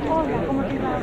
Hola, ¿cómo te va?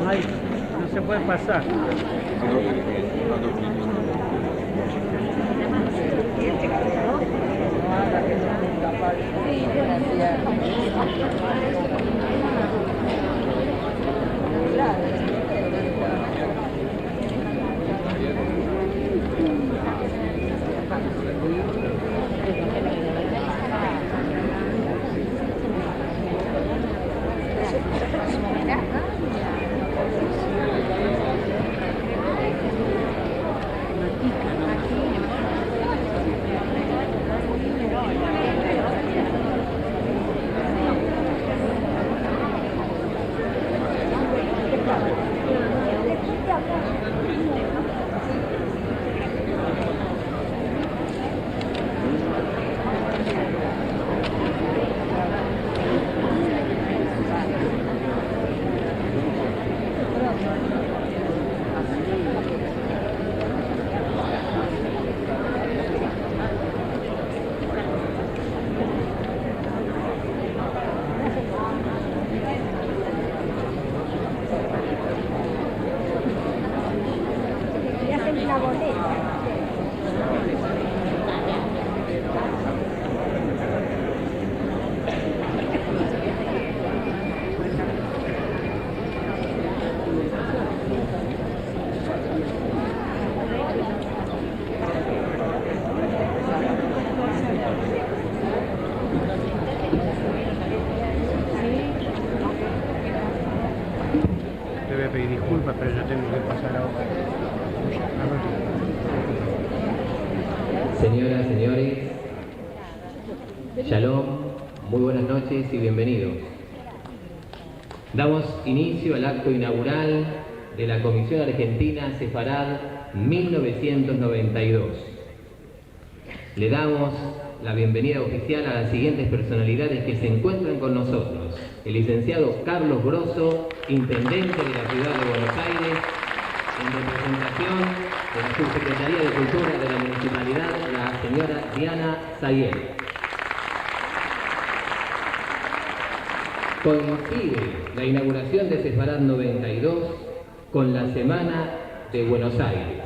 Ay, no se puede pasar. Te voy a pedir disculpas, pero yo tengo que pasar ahora. Señoras, señores, Shalom, muy buenas noches y bienvenidos. Damos inicio al acto inaugural de la Comisión Argentina Sefarad 1992. Le damos la bienvenida oficial a las siguientes personalidades que se encuentran con nosotros. El licenciado Carlos Grosso, intendente de la ciudad de Buenos Aires, en representación de la Subsecretaría de Cultura de la Municipalidad, la señora Diana Sayel. Coincide la inauguración de Sefarad 92 con la Semana de Buenos Aires.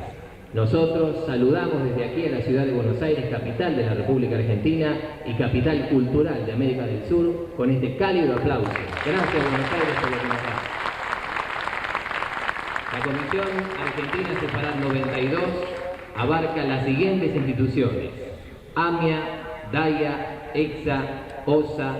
Nosotros saludamos desde aquí a la ciudad de Buenos Aires, capital de la República Argentina y capital cultural de América del Sur, con este cálido aplauso. Gracias, Buenos Aires, por lo que nos da. La Comisión Argentina Sefarad 92 abarca las siguientes instituciones: AMIA, DAIA, EXA, OSA,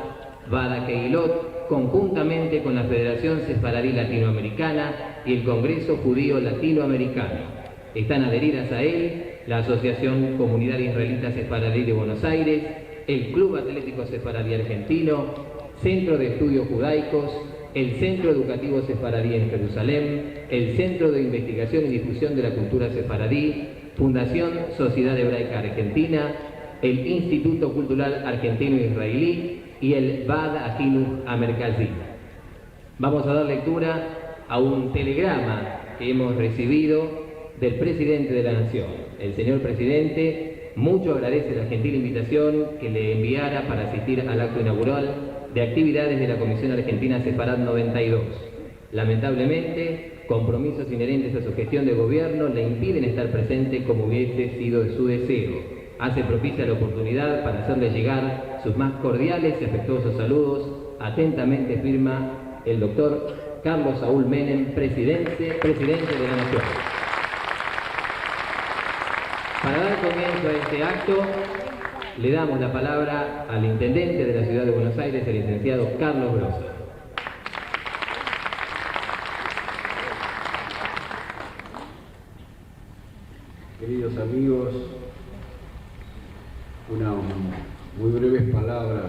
Badakeilot, conjuntamente con la Federación Sefaradí Latinoamericana y el Congreso Judío Latinoamericano. Están adheridas a él la Asociación Comunidad Israelita Sefaradí de Buenos Aires, el Club Atlético Sefaradí Argentino, Centro de Estudios Judaicos, el Centro Educativo Sefaradí en Jerusalén, el Centro de Investigación y Difusión de la Cultura Sefaradí, Fundación Sociedad Hebraica Argentina, el Instituto Cultural Argentino-Israelí y el Bad Ahinuch Amerkazí. Vamos a dar lectura a un telegrama que hemos recibido del presidente de la Nación. El señor presidente mucho agradece la gentil invitación que le enviara para asistir al acto inaugural de actividades de la Comisión Argentina Sefarad 92. Lamentablemente, compromisos inherentes a su gestión de gobierno le impiden estar presente como hubiese sido de su deseo. Hace propicia la oportunidad para hacerle llegar sus más cordiales y afectuosos saludos. Atentamente firma el doctor Carlos Saúl Menem, presidente de la Nación. Para dar comienzo a este acto, le damos la palabra al intendente de la ciudad de Buenos Aires, el licenciado Carlos Grosso. Queridos amigos, unas muy breves palabras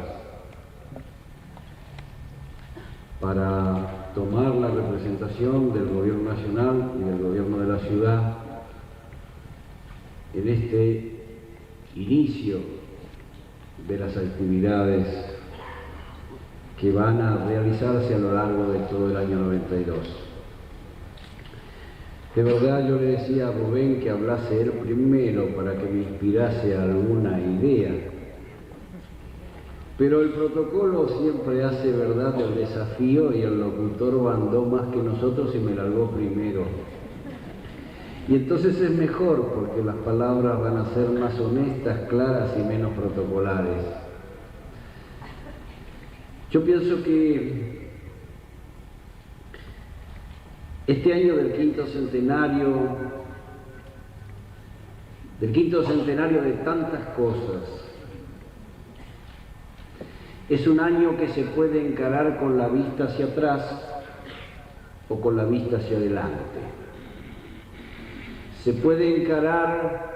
para tomar la representación del Gobierno Nacional y del Gobierno de la Ciudad en este inicio de las actividades que van a realizarse a lo largo de todo el año 92. De verdad yo le decía a Rubén que hablase él primero para que me inspirase alguna idea, pero el protocolo siempre hace verdad el desafío y el locutor mandó más que nosotros y me largó primero. Y entonces es mejor porque las palabras van a ser más honestas, claras y menos protocolares. Yo pienso que este año del quinto centenario de tantas cosas, es un año que se puede encarar con la vista hacia atrás o con la vista hacia adelante. Se puede encarar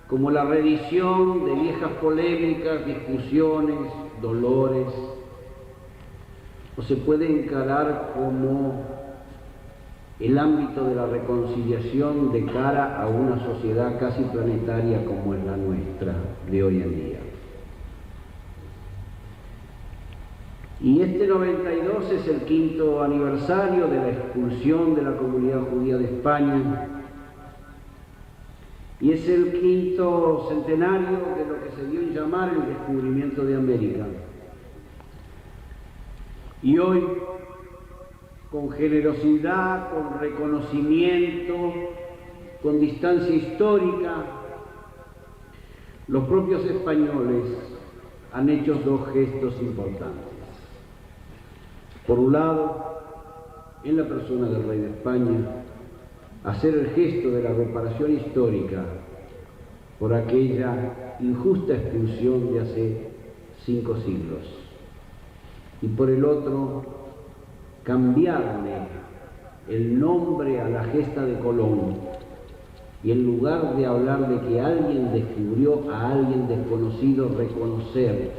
como la reedición de viejas polémicas, discusiones, dolores, o se puede encarar como el ámbito de la reconciliación de cara a una sociedad casi planetaria como es la nuestra de hoy en día. Y este 92 es el quinto aniversario de la expulsión de la comunidad judía de España y es el quinto centenario de lo que se dio en llamar el descubrimiento de América. Y hoy, con generosidad, con reconocimiento, con distancia histórica, los propios españoles han hecho dos gestos importantes. Por un lado, en la persona del rey de España, hacer el gesto de la reparación histórica por aquella injusta expulsión de hace 5 siglos. Y por el otro, cambiarle el nombre a la gesta de Colón y en lugar de hablar de que alguien descubrió a alguien desconocido, reconocer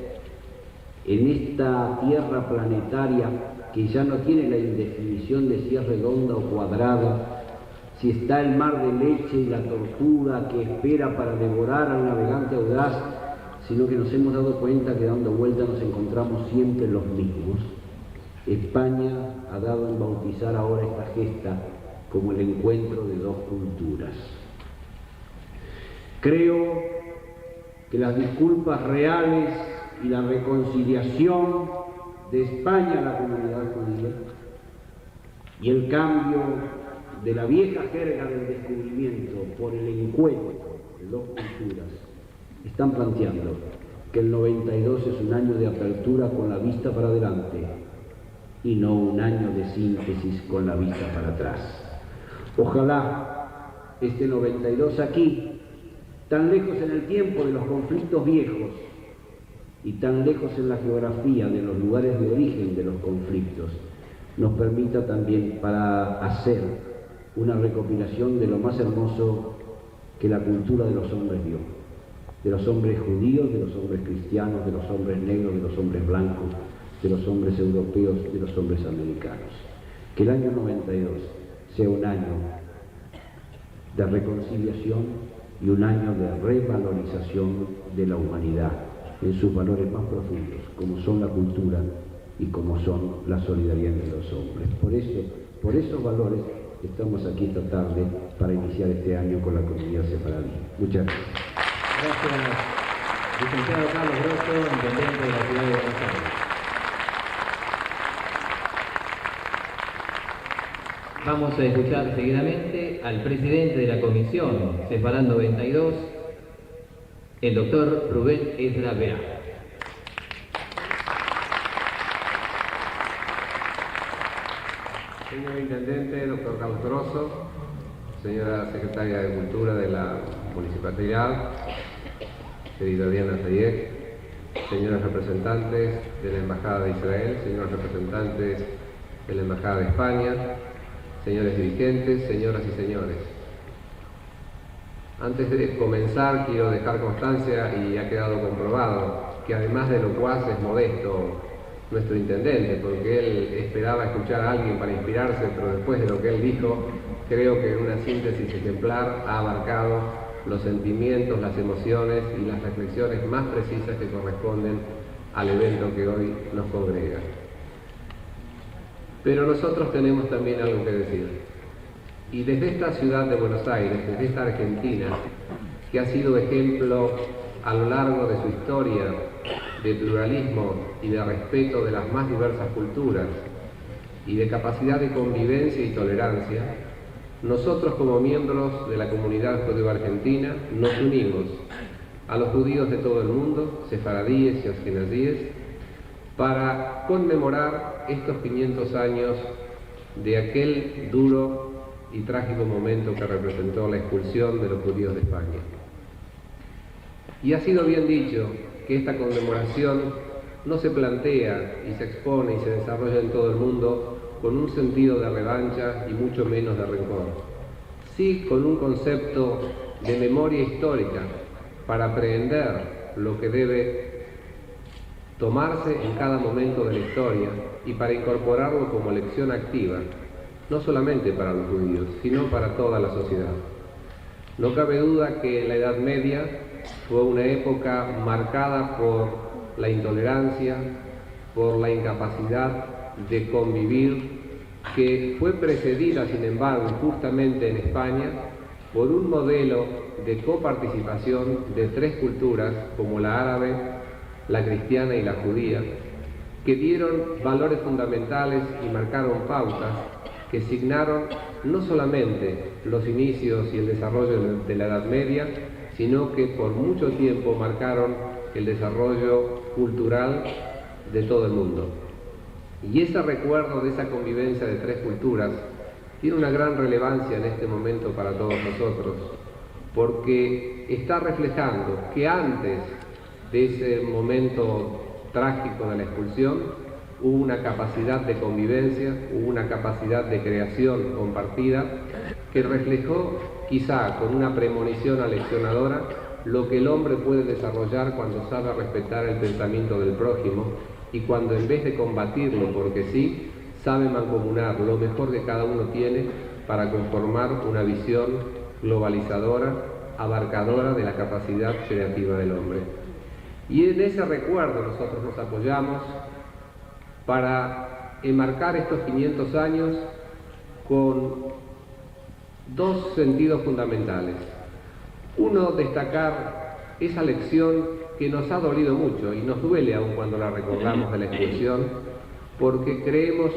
en esta tierra planetaria que ya no tiene la indefinición de si es redonda o cuadrada, si está el mar de leche y la tortuga que espera para devorar al navegante audaz, sino que nos hemos dado cuenta que dando vuelta nos encontramos siempre los mismos. España ha dado en bautizar ahora esta gesta como el encuentro de dos culturas. Creo que las disculpas reales y la reconciliación de España a la comunidad judía y el cambio de la vieja jerga del descubrimiento por el encuentro de dos culturas están planteando que el 92 es un año de apertura con la vista para adelante y no un año de síntesis con la vista para atrás. Ojalá este 92 aquí, tan lejos en el tiempo de los conflictos viejos y tan lejos en la geografía de los lugares de origen de los conflictos, nos permita también para hacer una recopilación de lo más hermoso que la cultura de los hombres dio, de los hombres judíos, de los hombres cristianos, de los hombres negros, de los hombres blancos, de los hombres europeos, de los hombres americanos. Que el año 92 sea un año de reconciliación y un año de revalorización de la humanidad en sus valores más profundos, como son la cultura y como son la solidaridad entre los hombres. Por esos valores estamos aquí esta tarde para iniciar este año con la comunidad sefaradí. Muchas gracias. Gracias, licenciado Carlos Grosso, intendente de la ciudad de Buenos Aires. Vamos a escuchar seguidamente al presidente de la Comisión Sefarad 92, el doctor Rubén Esdra Berá. Señor Intendente, doctor Carlos Grosso, señora Secretaria de Cultura de la Municipalidad, querida Diana Zayek, señores representantes de la Embajada de Israel, señores representantes de la Embajada de España, señores dirigentes, señoras y señores. Antes de comenzar quiero dejar constancia, y ha quedado comprobado, que además de locuaz es modesto nuestro intendente, porque él esperaba escuchar a alguien para inspirarse, pero después de lo que él dijo, creo que en una síntesis ejemplar ha abarcado los sentimientos, las emociones y las reflexiones más precisas que corresponden al evento que hoy nos congrega. Pero nosotros tenemos también algo que decir. Y desde esta ciudad de Buenos Aires, desde esta Argentina, que ha sido ejemplo a lo largo de su historia de pluralismo y de respeto de las más diversas culturas y de capacidad de convivencia y tolerancia, nosotros como miembros de la comunidad judío-argentina nos unimos a los judíos de todo el mundo, sefaradíes y askenazíes, para conmemorar estos 500 años de aquel duro y trágico momento que representó la expulsión de los judíos de España. Y ha sido bien dicho que esta conmemoración no se plantea y se expone y se desarrolla en todo el mundo con un sentido de revancha y mucho menos de rencor. Sí con un concepto de memoria histórica para aprehender lo que debe tomarse en cada momento de la historia y para incorporarlo como lección activa, no solamente para los judíos, sino para toda la sociedad. No cabe duda que la Edad Media fue una época marcada por la intolerancia, por la incapacidad de convivir, que fue precedida, sin embargo, justamente en España, por un modelo de coparticipación de tres culturas, como la árabe, la cristiana y la judía, que dieron valores fundamentales y marcaron pautas que signaron no solamente los inicios y el desarrollo de la Edad Media, sino que por mucho tiempo marcaron el desarrollo cultural de todo el mundo. Y ese recuerdo de esa convivencia de tres culturas tiene una gran relevancia en este momento para todos nosotros, porque está reflejando que antes de ese momento trágico de la expulsión hubo una capacidad de convivencia, hubo una capacidad de creación compartida que reflejó, quizá con una premonición aleccionadora, lo que el hombre puede desarrollar cuando sabe respetar el pensamiento del prójimo y cuando en vez de combatirlo porque sí, sabe mancomunar lo mejor que cada uno tiene para conformar una visión globalizadora, abarcadora de la capacidad creativa del hombre. Y en ese recuerdo nosotros nos apoyamos para enmarcar estos 500 años con dos sentidos fundamentales. Uno, destacar esa lección que nos ha dolido mucho y nos duele aún cuando la recordamos de la expulsión, porque creemos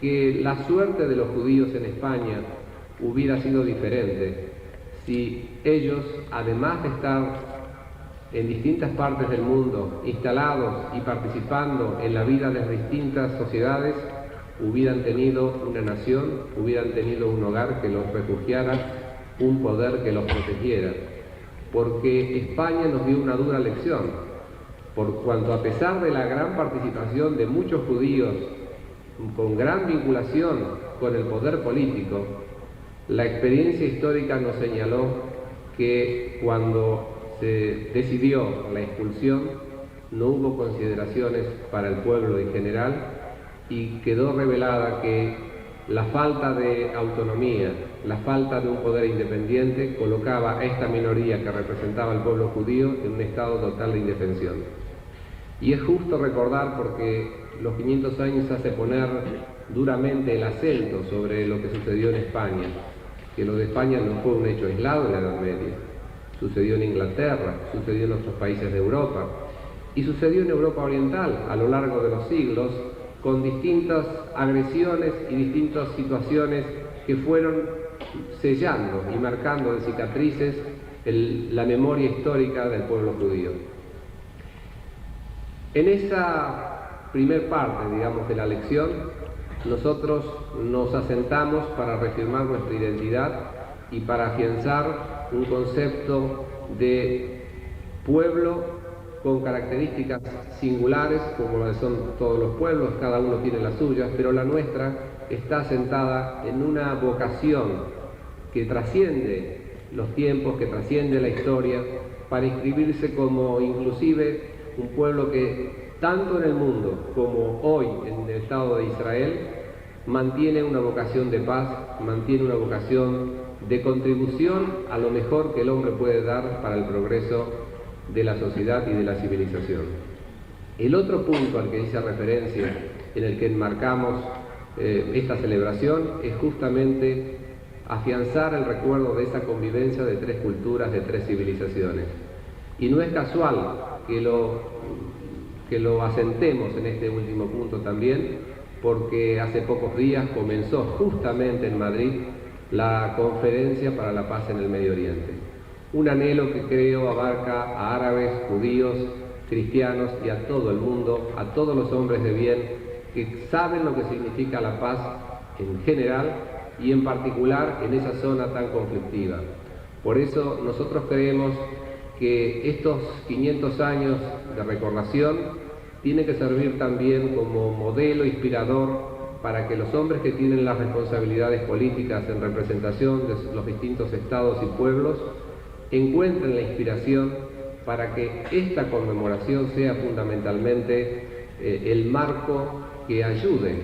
que la suerte de los judíos en España hubiera sido diferente si ellos, además de estar en distintas partes del mundo, instalados y participando en la vida de las distintas sociedades, hubieran tenido una nación, hubieran tenido un hogar que los refugiara, un poder que los protegiera. Porque España nos dio una dura lección, por cuanto a pesar de la gran participación de muchos judíos, con gran vinculación con el poder político, la experiencia histórica nos señaló que cuando se decidió la expulsión, no hubo consideraciones para el pueblo en general y quedó revelada que la falta de autonomía, la falta de un poder independiente colocaba a esta minoría que representaba al pueblo judío en un estado total de indefensión. Y es justo recordar, porque los 500 años hace poner duramente el acento sobre lo que sucedió en España, que lo de España no fue un hecho aislado en la Edad Media, sucedió en Inglaterra, sucedió en otros países de Europa y sucedió en Europa Oriental a lo largo de los siglos, con distintas agresiones y distintas situaciones que fueron sellando y marcando de cicatrices la memoria histórica del pueblo judío. En esa primer parte, digamos, de la lección, nosotros nos asentamos para reafirmar nuestra identidad y para afianzar un concepto de pueblo con características singulares, como lo son todos los pueblos, cada uno tiene las suyas, pero la nuestra está asentada en una vocación que trasciende los tiempos, que trasciende la historia, para inscribirse como inclusive un pueblo que tanto en el mundo como hoy en el Estado de Israel mantiene una vocación de paz, mantiene una vocación de contribución a lo mejor que el hombre puede dar para el progreso de la sociedad y de la civilización. El otro punto al que hice referencia, en el que enmarcamos esta celebración, es justamente afianzar el recuerdo de esa convivencia de tres culturas, de tres civilizaciones. Y no es casual que lo asentemos en este último punto también, porque hace pocos días comenzó justamente en Madrid la Conferencia para la Paz en el Medio Oriente. Un anhelo que creo abarca a árabes, judíos, cristianos y a todo el mundo, a todos los hombres de bien que saben lo que significa la paz en general y en particular en esa zona tan conflictiva. Por eso nosotros creemos que estos 500 años de recordación tienen que servir también como modelo inspirador para que los hombres que tienen las responsabilidades políticas en representación de los distintos estados y pueblos encuentren la inspiración para que esta conmemoración sea fundamentalmente el marco que ayude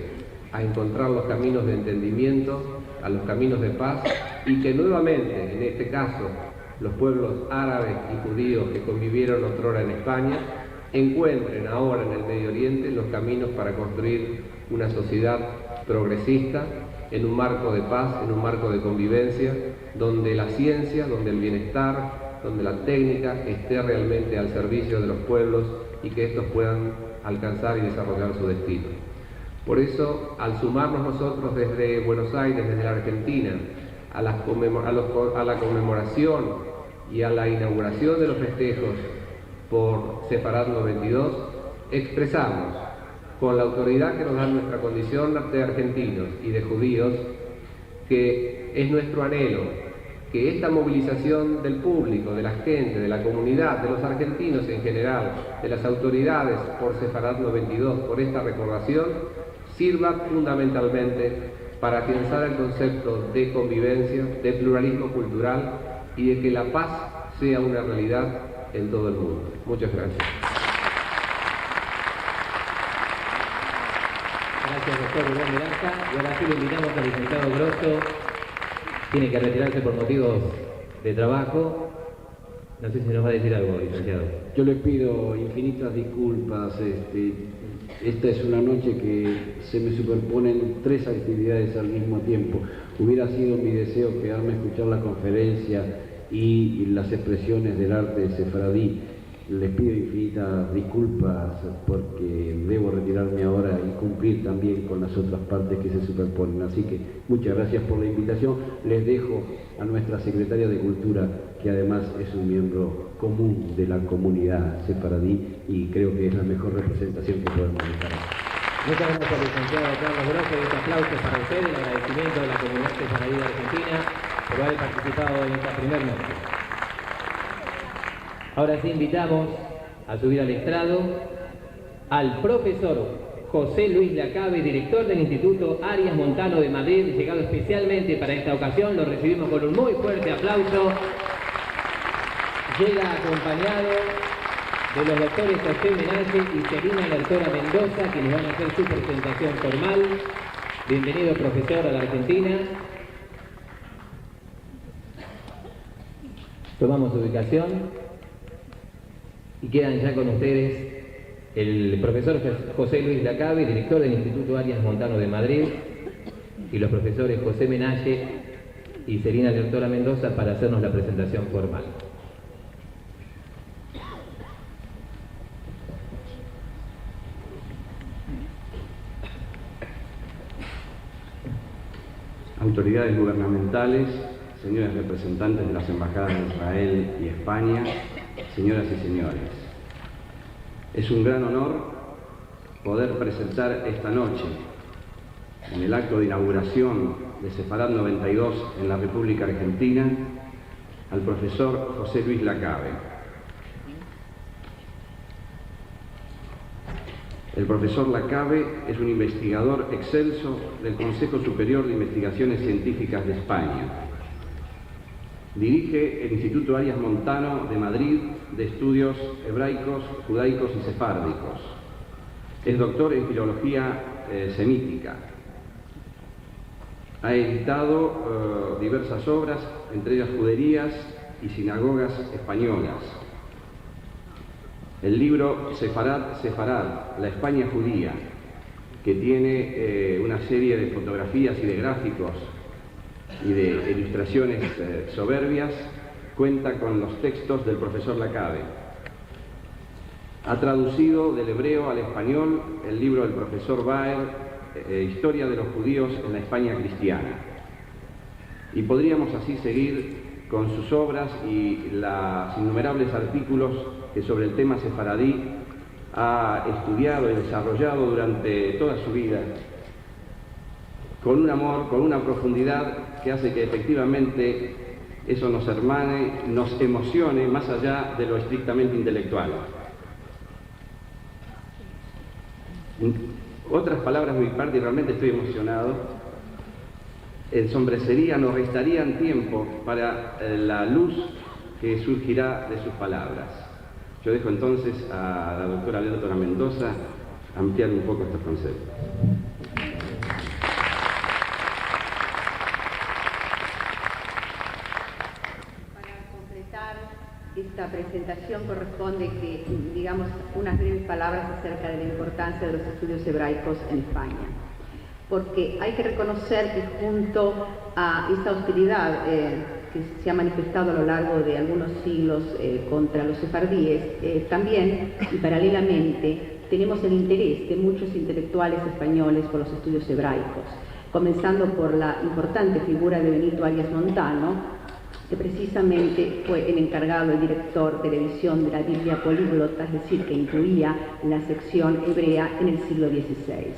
a encontrar los caminos de entendimiento, a los caminos de paz, y que nuevamente, en este caso, los pueblos árabes y judíos que convivieron otrora en España, encuentren ahora en el Medio Oriente los caminos para construir una sociedad progresista, en un marco de paz, en un marco de convivencia, donde la ciencia, donde el bienestar, donde la técnica esté realmente al servicio de los pueblos y que estos puedan alcanzar y desarrollar su destino. Por eso, al sumarnos nosotros desde Buenos Aires, desde la Argentina, a la conmemoración y a la inauguración de los festejos por Sefarad 92, expresamos con la autoridad que nos da nuestra condición de argentinos y de judíos, que es nuestro anhelo que esta movilización del público, de la gente, de la comunidad, de los argentinos en general, de las autoridades por Sefarad 92, por esta recordación, sirva fundamentalmente para afianzar el concepto de convivencia, de pluralismo cultural y de que la paz sea una realidad en todo el mundo. Muchas gracias. Gracias, doctor Rubén Miranda. Y ahora sí lo invitamos al licenciado Grosso. Tiene que retirarse por motivos de trabajo. No sé si nos va a decir algo, licenciado. Yo le pido infinitas disculpas. Esta es una noche que se me superponen tres actividades al mismo tiempo. Hubiera sido mi deseo quedarme a escuchar la conferencia y las expresiones del arte sefaradí. Les pido infinitas disculpas porque debo retirarme ahora y cumplir también con las otras partes que se superponen. Así que muchas gracias por la invitación. Les dejo a nuestra secretaria de Cultura, que además es un miembro común de la comunidad sefaradí y creo que es la mejor representación que podemos dar. Muchas gracias al licenciado Carlos Grosso y este aplauso para usted, el agradecimiento de la comunidad sefaradí de Argentina por haber participado en esta primera noche. Ahora sí invitamos a subir al estrado al profesor José Luis Lacabe, director del Instituto Arias Montano de Madrid, llegado especialmente para esta ocasión. Lo recibimos con un muy fuerte aplauso. Llega acompañado de los doctores José Menalle y Celina Lertora Mendoza, quienes van a hacer su presentación formal. Bienvenido, profesor, a la Argentina. Tomamos ubicación y quedan ya con ustedes el profesor José Luis Lacabe, director del Instituto Arias Montano de Madrid, y los profesores José Menalle y Celina Lertora Mendoza para hacernos la presentación formal. Autoridades gubernamentales, señores representantes de las embajadas de Israel y España, señoras y señores, es un gran honor poder presentar esta noche, en el acto de inauguración de Sefarad 92 en la República Argentina, al profesor José Luis Lacabe. El profesor Lacabe es un investigador excelso del Consejo Superior de Investigaciones Científicas de España. Dirige el Instituto Arias Montano de Madrid de Estudios Hebraicos, Judaicos y Sefárdicos. Es doctor en Filología Semítica. Ha editado diversas obras, entre ellas Juderías y Sinagogas Españolas. El libro Sefarad, la España judía, que tiene una serie de fotografías y de gráficos y de ilustraciones soberbias, cuenta con los textos del profesor Lacabe. Ha traducido del hebreo al español el libro del profesor Baer, Historia de los judíos en la España cristiana. Y podríamos así seguir con sus obras y los innumerables artículos que sobre el tema sefaradí ha estudiado y desarrollado durante toda su vida, con un amor, con una profundidad que hace que efectivamente eso nos hermane, nos emocione más allá de lo estrictamente intelectual. Otras palabras de mi parte, y realmente estoy emocionado, ensombrecerían o restarían tiempo para la luz que surgirá de sus palabras. Yo dejo entonces a la doctora Lertora Mendoza ampliar un poco estos conceptos. Para completar esta presentación corresponde que digamos unas breves palabras acerca de la importancia de los estudios hebraicos en España. Porque hay que reconocer que junto a esta hostilidad que se ha manifestado a lo largo de algunos siglos contra los sefardíes, también y paralelamente tenemos el interés de muchos intelectuales españoles por los estudios hebraicos, comenzando por la importante figura de Benito Arias Montano, que precisamente fue el encargado, el director de la edición de la Biblia políglota, es decir, que incluía la sección hebrea en el siglo XVI.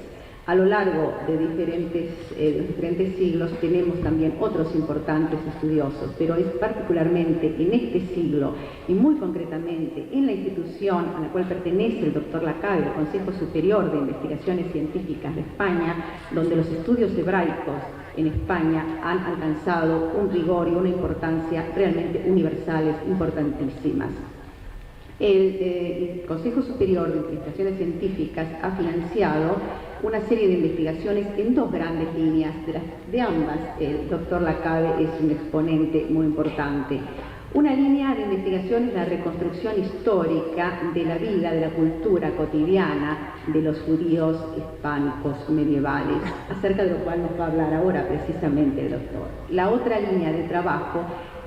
A lo largo de diferentes siglos tenemos también otros importantes estudiosos, pero es particularmente en este siglo y muy concretamente en la institución a la cual pertenece el doctor Lacabe, el Consejo Superior de Investigaciones Científicas de España, donde los estudios hebraicos en España han alcanzado un rigor y una importancia realmente universales, importantísimas. El Consejo Superior de Investigaciones Científicas ha financiado una serie de investigaciones en dos grandes líneas, de ambas el doctor Lacabe es un exponente muy importante. Una línea de investigación es la reconstrucción histórica de la vida, de la cultura cotidiana de los judíos hispánicos medievales, acerca de lo cual nos va a hablar ahora precisamente el doctor. La otra línea de trabajo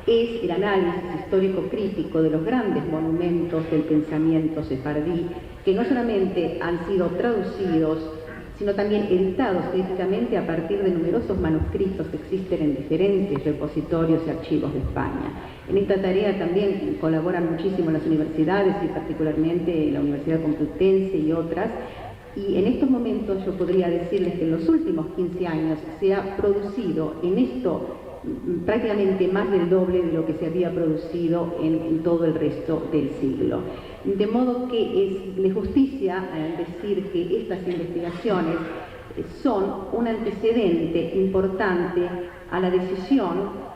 es el análisis histórico-crítico de los grandes monumentos del pensamiento sefardí, que no solamente han sido traducidos, sino también editados críticamente a partir de numerosos manuscritos que existen en diferentes repositorios y archivos de España. En esta tarea también colaboran muchísimo las universidades y particularmente la Universidad Complutense y otras, y en estos momentos yo podría decirles que en los últimos 15 años se ha producido en esto prácticamente más del doble de lo que se había producido en todo el resto del siglo. De modo que es de justicia decir que estas investigaciones son un antecedente importante a la decisión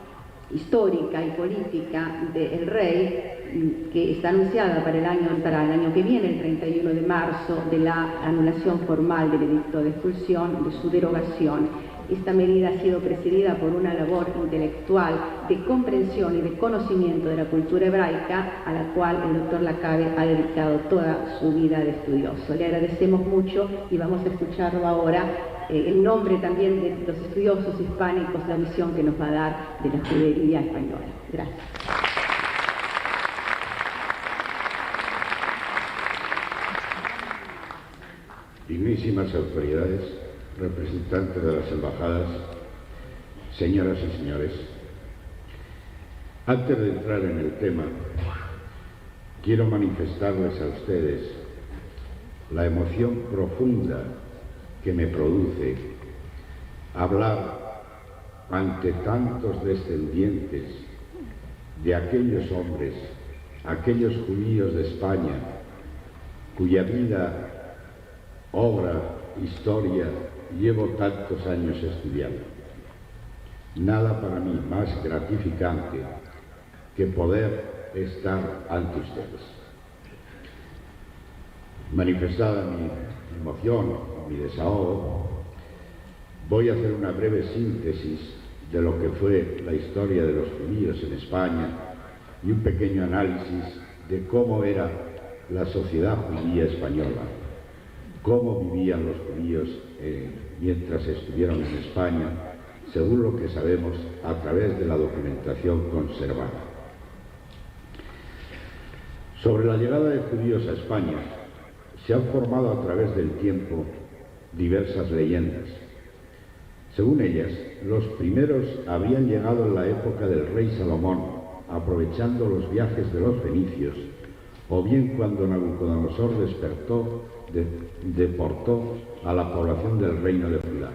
histórica y política del rey, que está anunciada para el año que viene, el 31 de marzo, de la anulación formal del edicto de expulsión, de su derogación. Esta medida ha sido precedida por una labor intelectual de comprensión y de conocimiento de la cultura hebraica, a la cual el doctor Lacabe ha dedicado toda su vida de estudioso. Le agradecemos mucho y vamos a escucharlo ahora en nombre también de los estudiosos hispánicos, la visión que nos va a dar de la judería española. Gracias. Dignísimas autoridades, representantes de las embajadas, señoras y señores, antes de entrar en el tema, quiero manifestarles a ustedes la emoción profunda que me produce hablar ante tantos descendientes de aquellos hombres, aquellos judíos de España, cuya vida, obra, historia llevo tantos años estudiando. Nada para mí más gratificante que poder estar ante ustedes. Manifestada mi emoción, mi desahogo, voy a hacer una breve síntesis de lo que fue la historia de los judíos en España y un pequeño análisis de cómo era la sociedad judía española, cómo vivían los judíos mientras estuvieron en España, según lo que sabemos a través de la documentación conservada. Sobre la llegada de judíos a España, se han formado a través del tiempo diversas leyendas. Según ellas, los primeros habían llegado en la época del rey Salomón, aprovechando los viajes de los fenicios, o bien cuando Nabucodonosor deportó a la población del reino de Judá.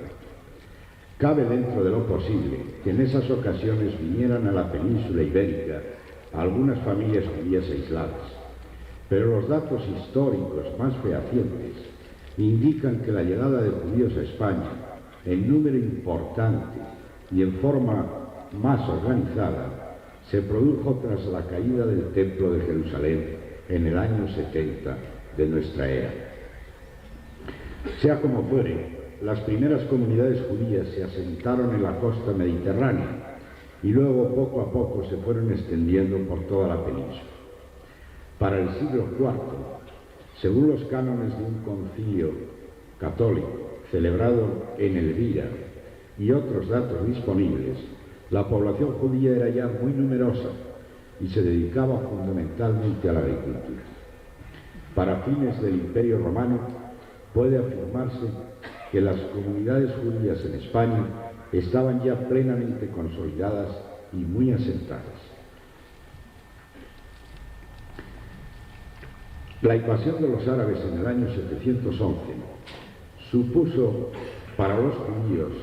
Cabe dentro de lo posible que en esas ocasiones vinieran a la península ibérica algunas familias judías aisladas, pero los datos históricos más fehacientes indican que la llegada de judíos a España en número importante y en forma más organizada se produjo tras la caída del Templo de Jerusalén en el año 70 de nuestra era. Sea como fuere, las primeras comunidades judías se asentaron en la costa mediterránea y luego poco a poco se fueron extendiendo por toda la península. Para el siglo IV, según los cánones de un concilio católico celebrado en Elvira y otros datos disponibles, la población judía era ya muy numerosa y se dedicaba fundamentalmente a la agricultura. Para fines del Imperio Romano, puede afirmarse que las comunidades judías en España estaban ya plenamente consolidadas y muy asentadas. La invasión de los árabes en el año 711 supuso para los judíos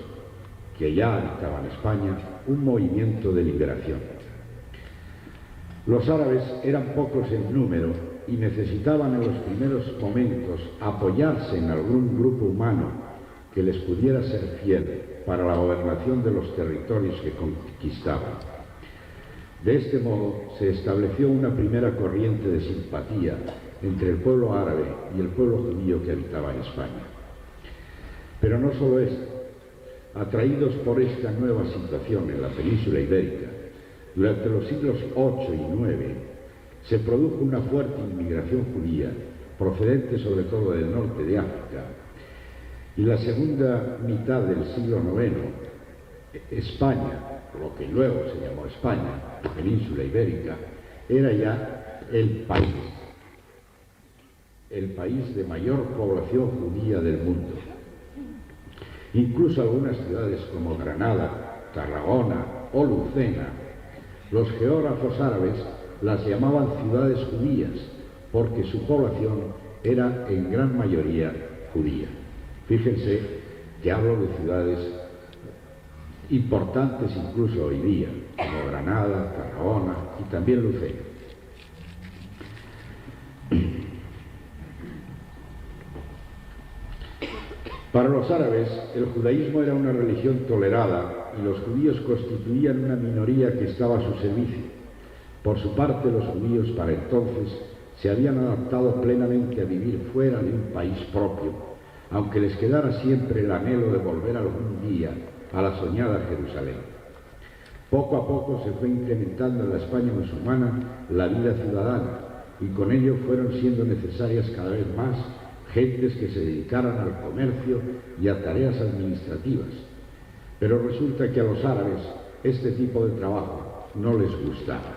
que ya habitaban España un movimiento de liberación. Los árabes eran pocos en número y necesitaban en los primeros momentos apoyarse en algún grupo humano que les pudiera ser fiel para la gobernación de los territorios que conquistaban. De este modo se estableció una primera corriente de simpatía entre el pueblo árabe y el pueblo judío que habitaba en España. Pero no solo esto, atraídos por esta nueva situación en la península ibérica, durante los siglos VIII y IX se produjo una fuerte inmigración judía, procedente sobre todo del norte de África, y la segunda mitad del siglo IX, España, lo que luego se llamó España, la península ibérica, era ya el país de mayor población judía del mundo. Incluso algunas ciudades como Granada, Tarragona o Lucena, los geógrafos árabes las llamaban ciudades judías porque su población era en gran mayoría judía. Fíjense que hablo de ciudades importantes incluso hoy día, como Granada, Tarragona y también Lucena. Para los árabes, el judaísmo era una religión tolerada y los judíos constituían una minoría que estaba a su servicio. Por su parte, los judíos para entonces se habían adaptado plenamente a vivir fuera de un país propio, aunque les quedara siempre el anhelo de volver algún día a la soñada Jerusalén. Poco a poco se fue incrementando en la España musulmana la vida ciudadana, y con ello fueron siendo necesarias cada vez más gentes que se dedicaran al comercio y a tareas administrativas. Pero resulta que a los árabes este tipo de trabajo no les gustaba.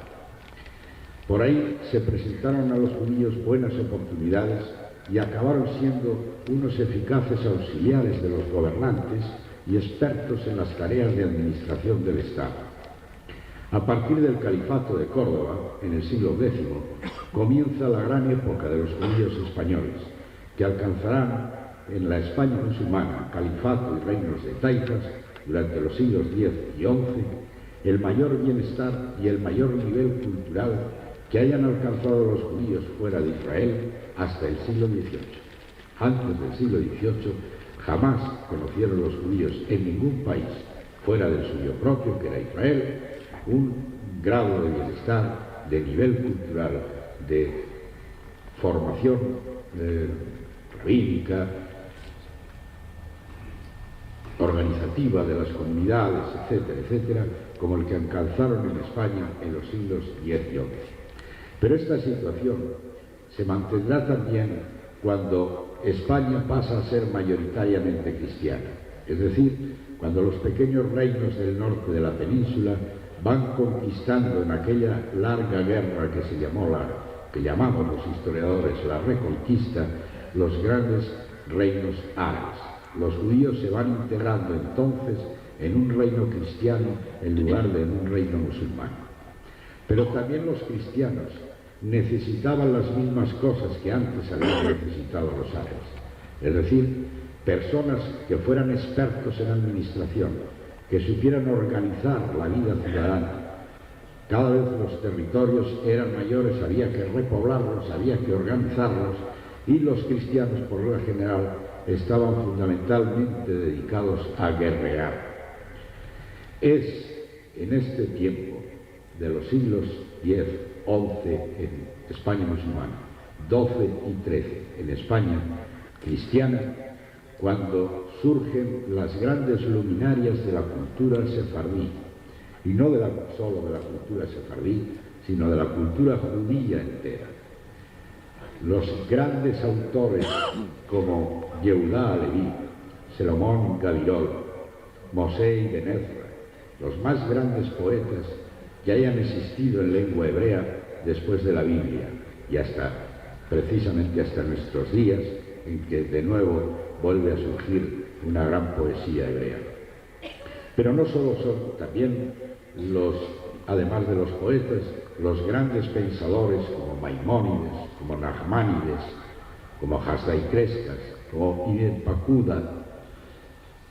Por ahí se presentaron a los judíos buenas oportunidades y acabaron siendo unos eficaces auxiliares de los gobernantes y expertos en las tareas de administración del Estado. A partir del Califato de Córdoba, en el siglo X, comienza la gran época de los judíos españoles, que alcanzarán en la España musulmana, califato y reinos de taifas, durante los siglos X y XI, el mayor bienestar y el mayor nivel cultural que hayan alcanzado los judíos fuera de Israel hasta el siglo XVIII. Antes del siglo XVIII jamás conocieron los judíos en ningún país fuera del suyo propio, que era Israel, un grado de bienestar, de nivel cultural, de formación rabínica, organizativa de las comunidades, etcétera, etcétera, como el que alcanzaron en España en los siglos X y XI. Pero esta situación se mantendrá también cuando España pasa a ser mayoritariamente cristiana, es decir, cuando los pequeños reinos del norte de la península van conquistando en aquella larga guerra que llamamos los historiadores la Reconquista, los grandes reinos árabes. Los judíos se van integrando entonces en un reino cristiano en lugar de en un reino musulmán. Pero también los cristianos necesitaban las mismas cosas que antes habían necesitado los árabes, es decir, personas que fueran expertos en administración, que supieran organizar la vida ciudadana. Cada vez los territorios eran mayores, había que repoblarlos, había que organizarlos, y los cristianos, por regla general, estaban fundamentalmente dedicados a guerrear. Es en este tiempo de los siglos X, XI en España musulmana, XII y XIII en España cristiana, cuando surgen las grandes luminarias de la cultura sefardí, y no solo de la cultura sefardí, sino de la cultura judía entera. Los grandes autores como Yehudá Aleví, Salomón Gavirol, Moshe Ibn Ezra, los más grandes poetas que hayan existido en lengua hebrea después de la Biblia, y precisamente hasta nuestros días, en que de nuevo vuelve a surgir una gran poesía hebrea. Pero no solo son también además de los poetas, los grandes pensadores como Maimónides, como Nachmanides, como Hasdai Crescas, como Ibn Pacuda,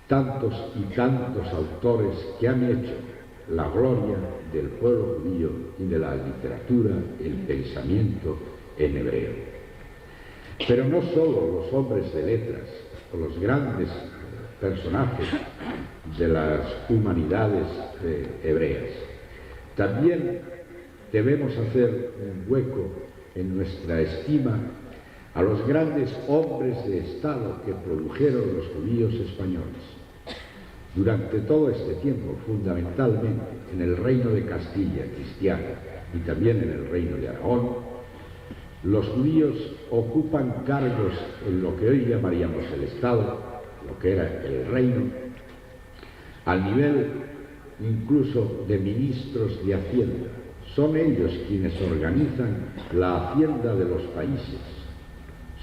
tantos y tantos autores que han hecho la gloria del pueblo judío y de la literatura, el pensamiento en hebreo. Pero no solo los hombres de letras o los grandes personajes de las humanidades hebreas. También debemos hacer un hueco en nuestra estima a los grandes hombres de Estado que produjeron los judíos españoles. Durante todo este tiempo, fundamentalmente en el reino de Castilla cristiano y también en el reino de Aragón, los judíos ocupan cargos en lo que hoy llamaríamos el Estado, lo que era el reino, al nivel incluso de ministros de Hacienda. Son ellos quienes organizan la hacienda de los países.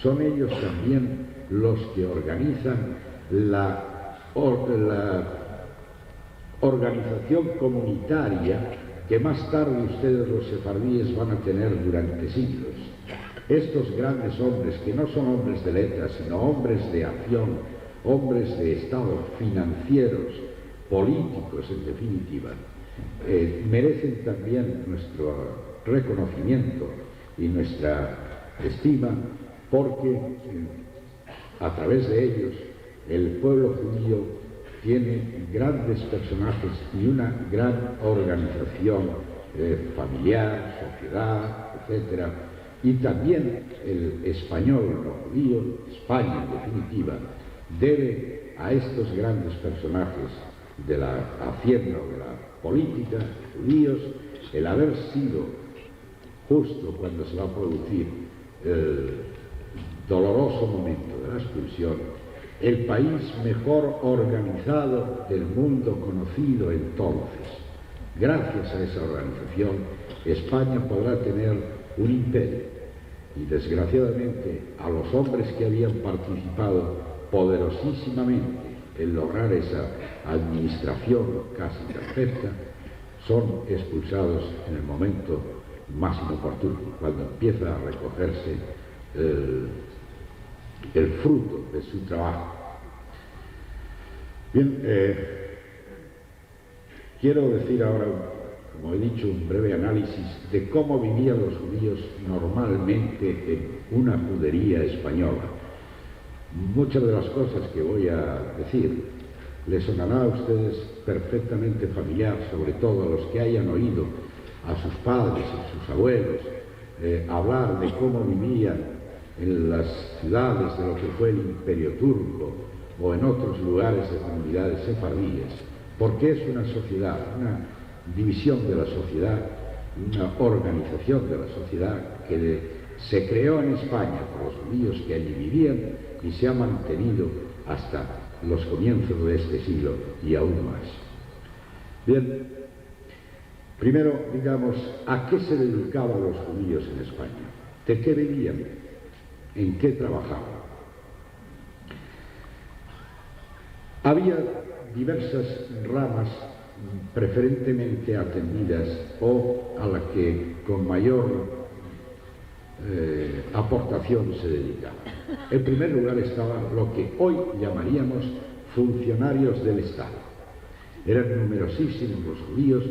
Son ellos también los que organizan la organización comunitaria que más tarde ustedes los sefardíes van a tener durante siglos. Estos grandes hombres, que no son hombres de letras, sino hombres de acción, hombres de Estado, financieros, políticos en definitiva, merecen también nuestro reconocimiento y nuestra estima, porque a través de ellos el pueblo judío tiene grandes personajes y una gran organización familiar, sociedad, etc. Y también el español, no judío, España en definitiva, debe a estos grandes personajes de la hacienda o de la política, judíos, el haber sido justo cuando se va a producir el doloroso momento de la expulsión, el país mejor organizado del mundo conocido entonces. Gracias a esa organización, España podrá tener un imperio. Y desgraciadamente, a los hombres que habían participado poderosísimamente en lograr esa administración casi perfecta, son expulsados en el momento más inoportuno, cuando empieza a recogerse el fruto de su trabajo. Bien, quiero decir ahora, como he dicho, un breve análisis de cómo vivían los judíos normalmente en una judería española. Muchas de las cosas que voy a decir les sonará a ustedes perfectamente familiar, sobre todo a los que hayan oído a sus padres y sus abuelos hablar de cómo vivían en las ciudades de lo que fue el Imperio Turco o en otros lugares de comunidades sefardíes, porque es una sociedad, una división de la sociedad, una organización de la sociedad que se creó en España por los judíos que allí vivían y se ha mantenido hasta los comienzos de este siglo y aún más. Bien, primero, digamos, ¿a qué se dedicaban los judíos en España? ¿De qué vivían? ¿En qué trabajaban? Había diversas ramas preferentemente atendidas o a las que con mayor aportación se dedicaban. En primer lugar estaban lo que hoy llamaríamos funcionarios del Estado. Eran numerosísimos los judíos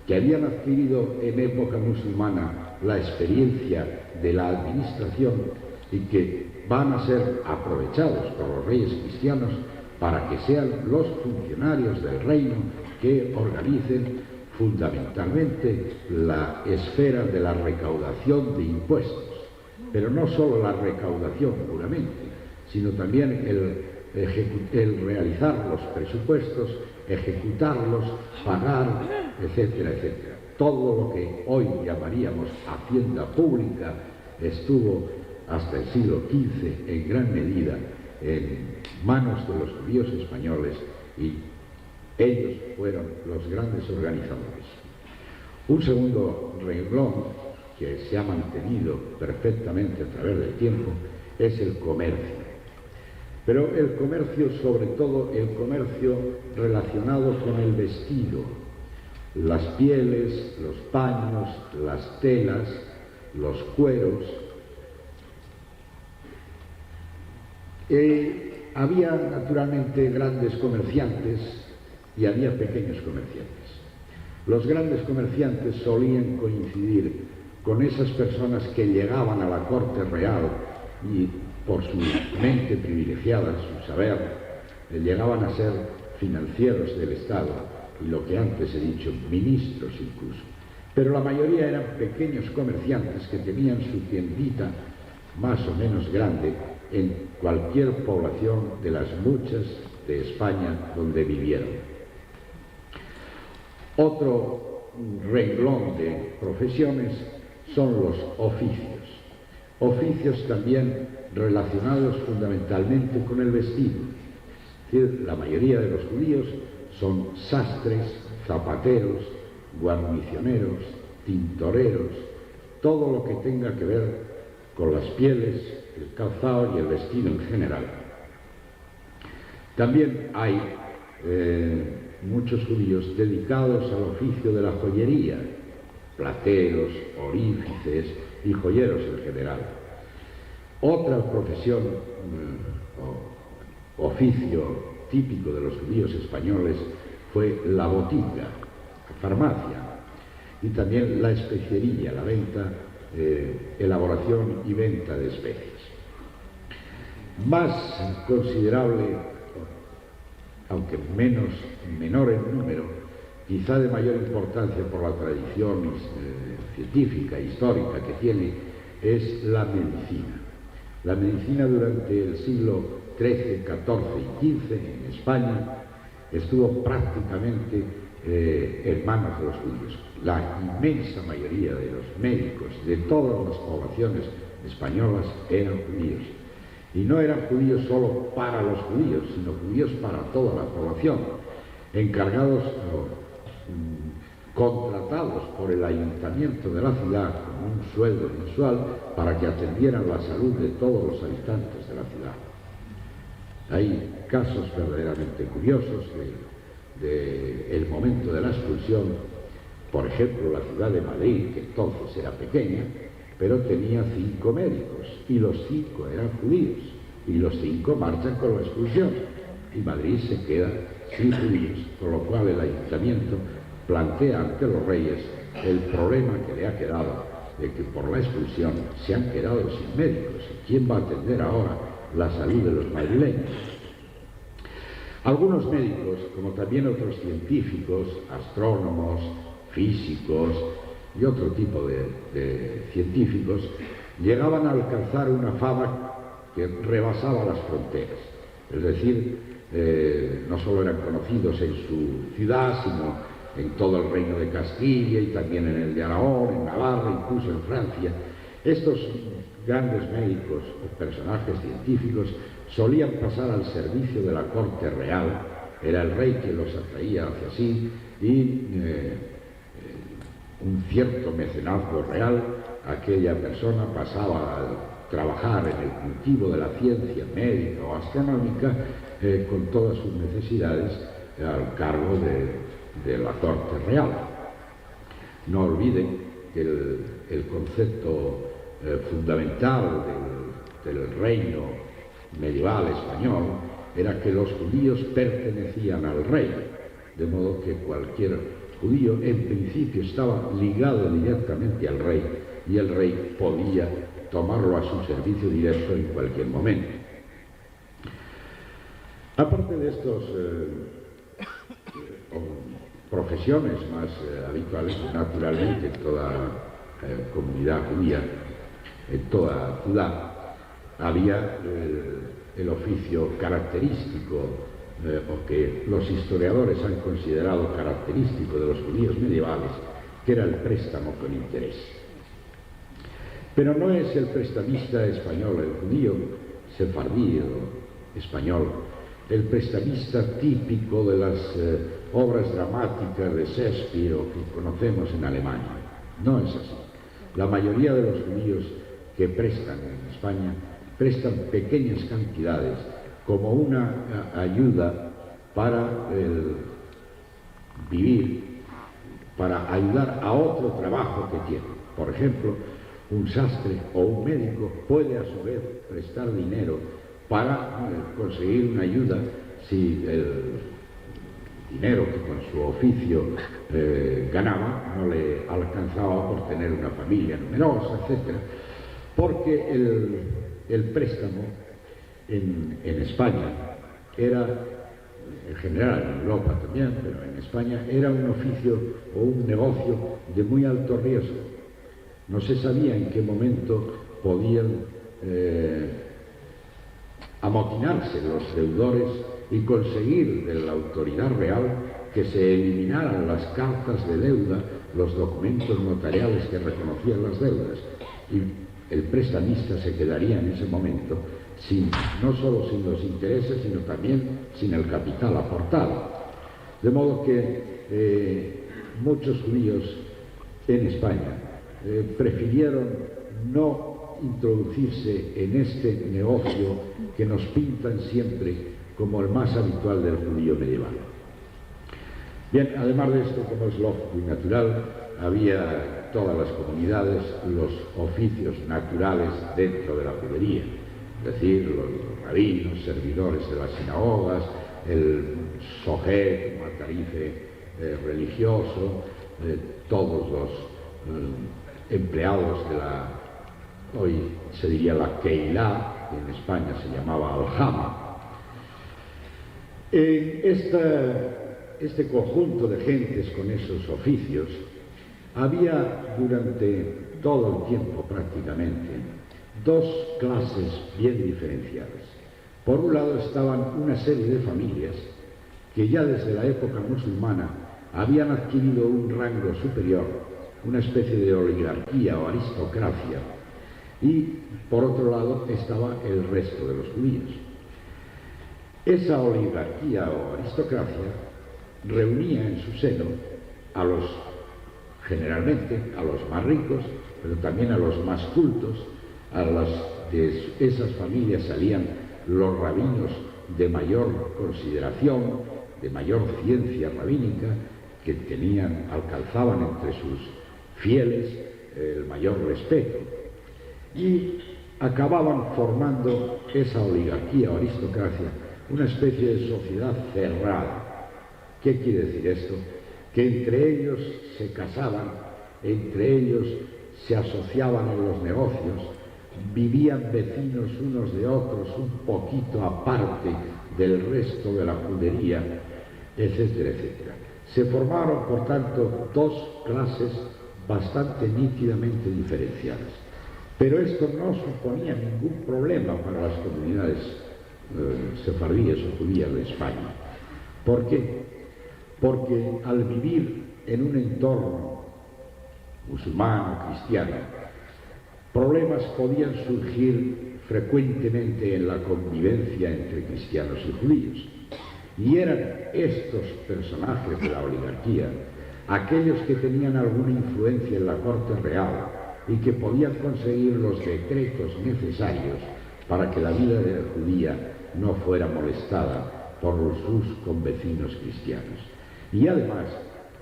que habían adquirido en época musulmana la experiencia de la administración y que van a ser aprovechados por los reyes cristianos para que sean los funcionarios del reino que organicen fundamentalmente la esfera de la recaudación de impuestos. Pero no solo la recaudación puramente, sino también el realizar los presupuestos, ejecutarlos, pagar, etcétera, etcétera. Todo lo que hoy llamaríamos hacienda pública estuvo hasta el siglo XV en gran medida en manos de los judíos españoles y ellos fueron los grandes organizadores. Un segundo renglón que se ha mantenido perfectamente a través del tiempo es el comercio. Pero el comercio, sobre todo el comercio relacionado con el vestido, las pieles, los paños, las telas, los cueros. Había naturalmente grandes comerciantes y había pequeños comerciantes. Los grandes comerciantes solían coincidir con esas personas que llegaban a la corte real y por su mente privilegiada, su saber, llegaban a ser financieros del Estado y lo que antes he dicho, ministros incluso. Pero la mayoría eran pequeños comerciantes que tenían su tiendita más o menos grande en cualquier población de las muchas de España donde vivieron. Otro renglón de profesiones son los oficios. Oficios también relacionados fundamentalmente con el vestido. Es decir, la mayoría de los judíos son sastres, zapateros, guarnicioneros, tintoreros, todo lo que tenga que ver con las pieles, el calzado y el vestido en general. También hay muchos judíos dedicados al oficio de la joyería, plateros, orífices y joyeros en general. Otra profesión o oficio típico de los judíos españoles fue la botica, la farmacia, y también la especiería, la venta, elaboración y venta de especies. Más considerable aunque menor en número, quizá de mayor importancia por la tradición científica e histórica que tiene, es la medicina. La medicina durante el siglo XIII, XIV y XV en España estuvo prácticamente en manos de los judíos. La inmensa mayoría de los médicos de todas las poblaciones españolas eran judíos. Y no eran judíos solo para los judíos, sino judíos para toda la población, encargados contratados por el ayuntamiento de la ciudad con un sueldo mensual para que atendieran la salud de todos los habitantes de la ciudad. Hay casos verdaderamente curiosos del momento de la expulsión. Por ejemplo, la ciudad de Madrid, que entonces era pequeña, pero tenía 5 médicos, y los 5 eran judíos, y los 5 marchan con la expulsión, y Madrid se queda sin judíos, con lo cual el ayuntamiento plantea ante los reyes el problema que le ha quedado de que por la expulsión se han quedado sin médicos. ¿Quién va a atender ahora la salud de los madrileños? Algunos médicos, como también otros científicos, astrónomos, físicos y otro tipo de científicos, llegaban a alcanzar una fama que rebasaba las fronteras. Es decir, no solo eran conocidos en su ciudad, sino en todo el reino de Castilla y también en el de Aragón, en Navarra, incluso en Francia. Estos grandes médicos o personajes científicos solían pasar al servicio de la corte real. Era el rey quien los atraía hacia sí, y un cierto mecenazgo real, aquella persona pasaba a trabajar en el cultivo de la ciencia médica o astronómica con todas sus necesidades al cargo de la corte real. No olviden que el concepto fundamental del reino medieval español era que los judíos pertenecían al rey, de modo que cualquier judío en principio estaba ligado directamente al rey, y el rey podía tomarlo a su servicio directo en cualquier momento. Aparte de estos profesiones más habituales, naturalmente en toda comunidad judía, en toda ciudad, había el oficio característico, o que los historiadores han considerado característico de los judíos medievales, que era el préstamo con interés. Pero no es el prestamista español, el judío sefardí o español, el prestamista típico de las obras dramáticas de Shakespeare o que conocemos en Alemania. No es así. La mayoría de los judíos que prestan en España prestan pequeñas cantidades como una ayuda para vivir, para ayudar a otro trabajo que tienen. Por ejemplo, un sastre o un médico puede a su vez prestar dinero para conseguir una ayuda si el dinero que con su oficio ganaba no le alcanzaba por tener una familia numerosa, etc. Porque el préstamo en España era, en general en Europa también, pero en España era un oficio o un negocio de muy alto riesgo. No se sabía en qué momento podían amotinarse los deudores y conseguir de la autoridad real que se eliminaran las cartas de deuda, los documentos notariales que reconocían las deudas, y el prestamista se quedaría en ese momento no solo sin los intereses, sino también sin el capital aportado. De modo que muchos judíos en España prefirieron no introducirse en este negocio que nos pintan siempre como el más habitual del judío medieval. Bien, además de esto, como es lógico y natural, había en todas las comunidades los oficios naturales dentro de la judería, es decir, los rabinos, servidores de las sinagogas, el sojet, como tarife religioso, todos los empleados de hoy se diría la Keilah, que en España se llamaba Aljama. En este conjunto de gentes con esos oficios había durante todo el tiempo prácticamente dos clases bien diferenciadas. Por un lado estaban una serie de familias que ya desde la época musulmana habían adquirido un rango superior, una especie de oligarquía o aristocracia, y por otro lado estaba el resto de los judíos. Esa oligarquía o aristocracia reunía en su seno generalmente a los más ricos, pero también a los más cultos. De esas familias salían los rabinos de mayor consideración, de mayor ciencia rabínica, que alcanzaban entre sus fieles el mayor respeto, y acababan formando esa oligarquía o aristocracia una especie de sociedad cerrada. ¿Qué quiere decir esto? Que entre ellos se casaban, entre ellos se asociaban en los negocios, vivían vecinos unos de otros un poquito aparte del resto de la judería, etcétera, etcétera. Se formaron, por tanto, dos clases bastante nítidamente diferenciadas. Pero esto no suponía ningún problema para las comunidades sefardíes o judías de España. ¿Por qué? Porque al vivir en un entorno musulmán o cristiano, problemas podían surgir frecuentemente en la convivencia entre cristianos y judíos. Y eran estos personajes de la oligarquía aquellos que tenían alguna influencia en la corte real y que podían conseguir los decretos necesarios para que la vida judía no fuera molestada por sus convecinos cristianos. Y además,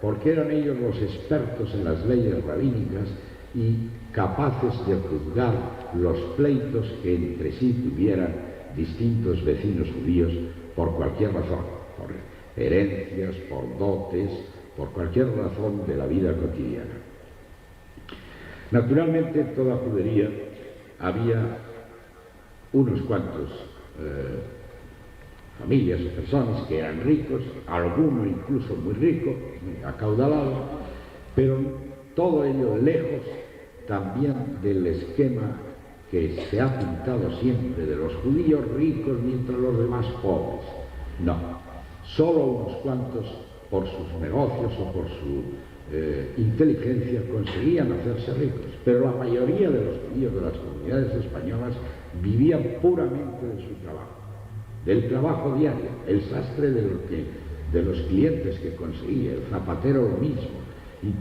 porque eran ellos los expertos en las leyes rabínicas y capaces de juzgar los pleitos que entre sí tuvieran distintos vecinos judíos por cualquier razón, por herencias, por dotes, por cualquier razón de la vida cotidiana. Naturalmente, en toda judería había unos cuantos familias o personas que eran ricos, alguno incluso muy rico, muy acaudalado, pero todo ello lejos también del esquema que se ha pintado siempre de los judíos ricos mientras los demás pobres. No, solo unos cuantos por sus negocios o por su inteligencia conseguían hacerse ricos, pero la mayoría de los judíos de las comunidades españolas vivían puramente de su trabajo, del trabajo diario, el sastre de los clientes que conseguía, el zapatero lo mismo, y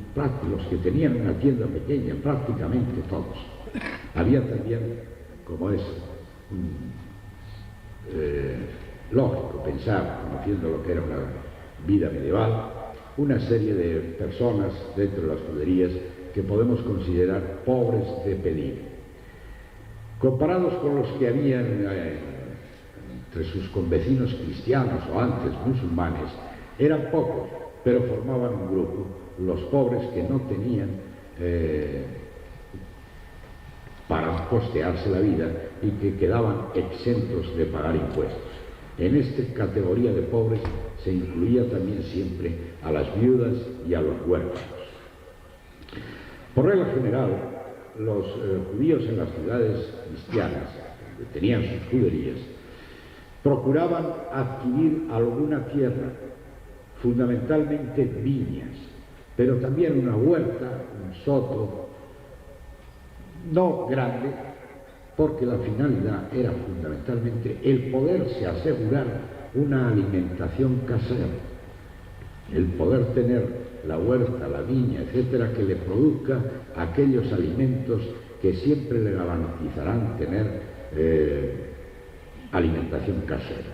los que tenían una tienda pequeña, prácticamente todos. Había también, como es lógico pensar, conociendo lo que era una vida medieval, una serie de personas dentro de las juderías que podemos considerar pobres de pedir. Comparados con los que habían entre sus convecinos cristianos o antes musulmanes, eran pocos, pero formaban un grupo, los pobres que no tenían para costearse la vida y que quedaban exentos de pagar impuestos. En esta categoría de pobres se incluía también siempre a las viudas y a los huérfanos. Por regla general, los judíos en las ciudades cristianas, donde tenían sus juderías, procuraban adquirir alguna tierra, fundamentalmente viñas, pero también una huerta, un soto, no grande, porque la finalidad era fundamentalmente el poderse asegurar una alimentación casera, el poder tener la huerta, la viña, etcétera, que le produzca aquellos alimentos que siempre le garantizarán tener alimentación casera.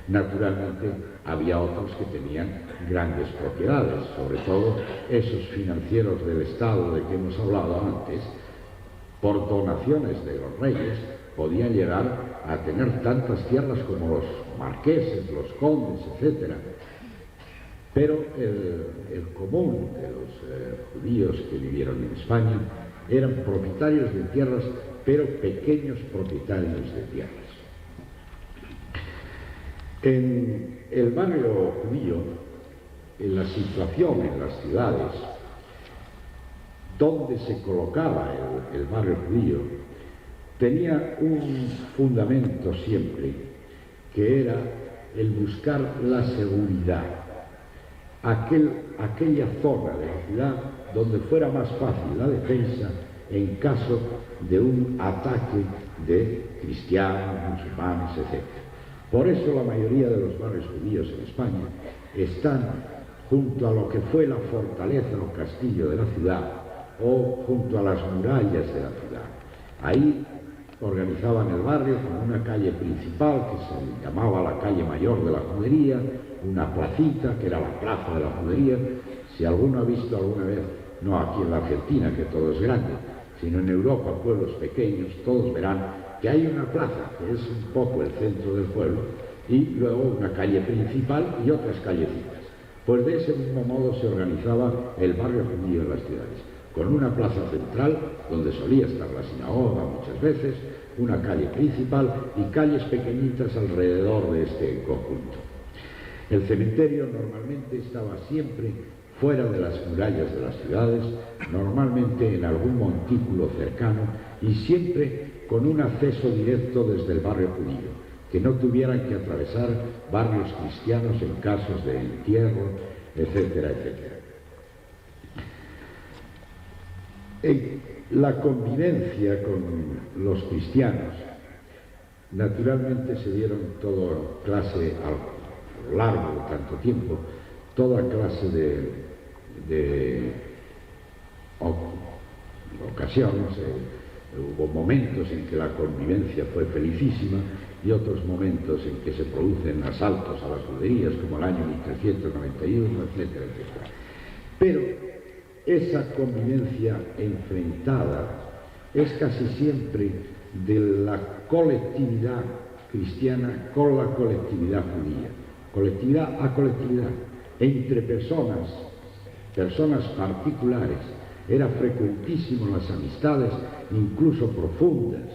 Naturalmente, había otros que tenían grandes propiedades, sobre todo esos financieros del Estado de que hemos hablado antes, por donaciones de los reyes, podían llegar a tener tantas tierras como los marqueses, los condes, etc. Pero el común de los judíos que vivieron en España eran propietarios de tierras, pero pequeños propietarios de tierras. En el barrio judío, en la situación en las ciudades, donde se colocaba el barrio judío, tenía un fundamento siempre, que era el buscar la seguridad, aquella zona de la ciudad donde fuera más fácil la defensa en caso de un ataque de cristianos, musulmanes, etc. Por eso la mayoría de los barrios judíos en España están junto a lo que fue la fortaleza o castillo de la ciudad, o junto a las murallas de la ciudad. Ahí organizaban el barrio con una calle principal que se llamaba la calle mayor de la judería, una placita que era la plaza de la judería. Si alguno ha visto alguna vez, no aquí en la Argentina, que todo es grande, sino en Europa, pueblos pequeños, todos verán que hay una plaza que es un poco el centro del pueblo y luego una calle principal y otras callecitas. Pues de ese mismo modo se organizaba el barrio judío en las ciudades, con una plaza central donde solía estar la sinagoga muchas veces, una calle principal y calles pequeñitas alrededor de este conjunto. El cementerio normalmente estaba siempre fuera de las murallas de las ciudades, normalmente en algún montículo cercano y siempre con un acceso directo desde el barrio judío, que no tuvieran que atravesar barrios cristianos en casos de entierro, etcétera, etcétera. La convivencia con los cristianos, naturalmente se dieron toda clase, a lo largo de tanto tiempo, toda clase de ocasiones. Hubo momentos en que la convivencia fue felicísima y otros momentos en que se producen asaltos a las juderías, como el año 1391, etcétera, etcétera. Pero esa convivencia enfrentada es casi siempre de la colectividad cristiana con la colectividad judía, colectividad a colectividad, entre personas particulares. Era frecuentísimo las amistades, incluso profundas,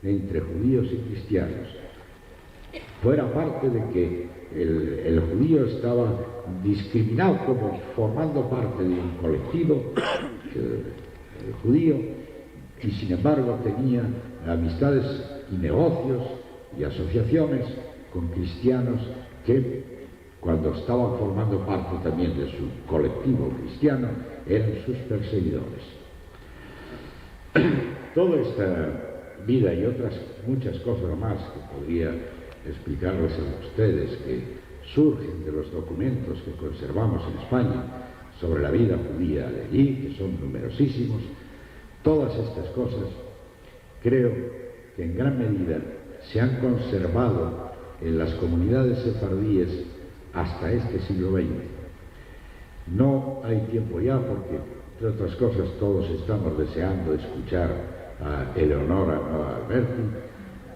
entre judíos y cristianos. Fuera parte de que el judío estaba discriminado como formando parte de un colectivo, el judío, y sin embargo tenía amistades y negocios y asociaciones con cristianos que, cuando estaban formando parte también de su colectivo cristiano, eran sus perseguidores. Toda esta vida y otras muchas cosas más que podría explicarles a ustedes, que surgen de los documentos que conservamos en España sobre la vida judía de allí, que son numerosísimos, todas estas cosas creo que en gran medida se han conservado en las comunidades sefardíes hasta este siglo XX. No hay tiempo ya porque, entre otras cosas, todos estamos deseando escuchar a Eleonora Alberti,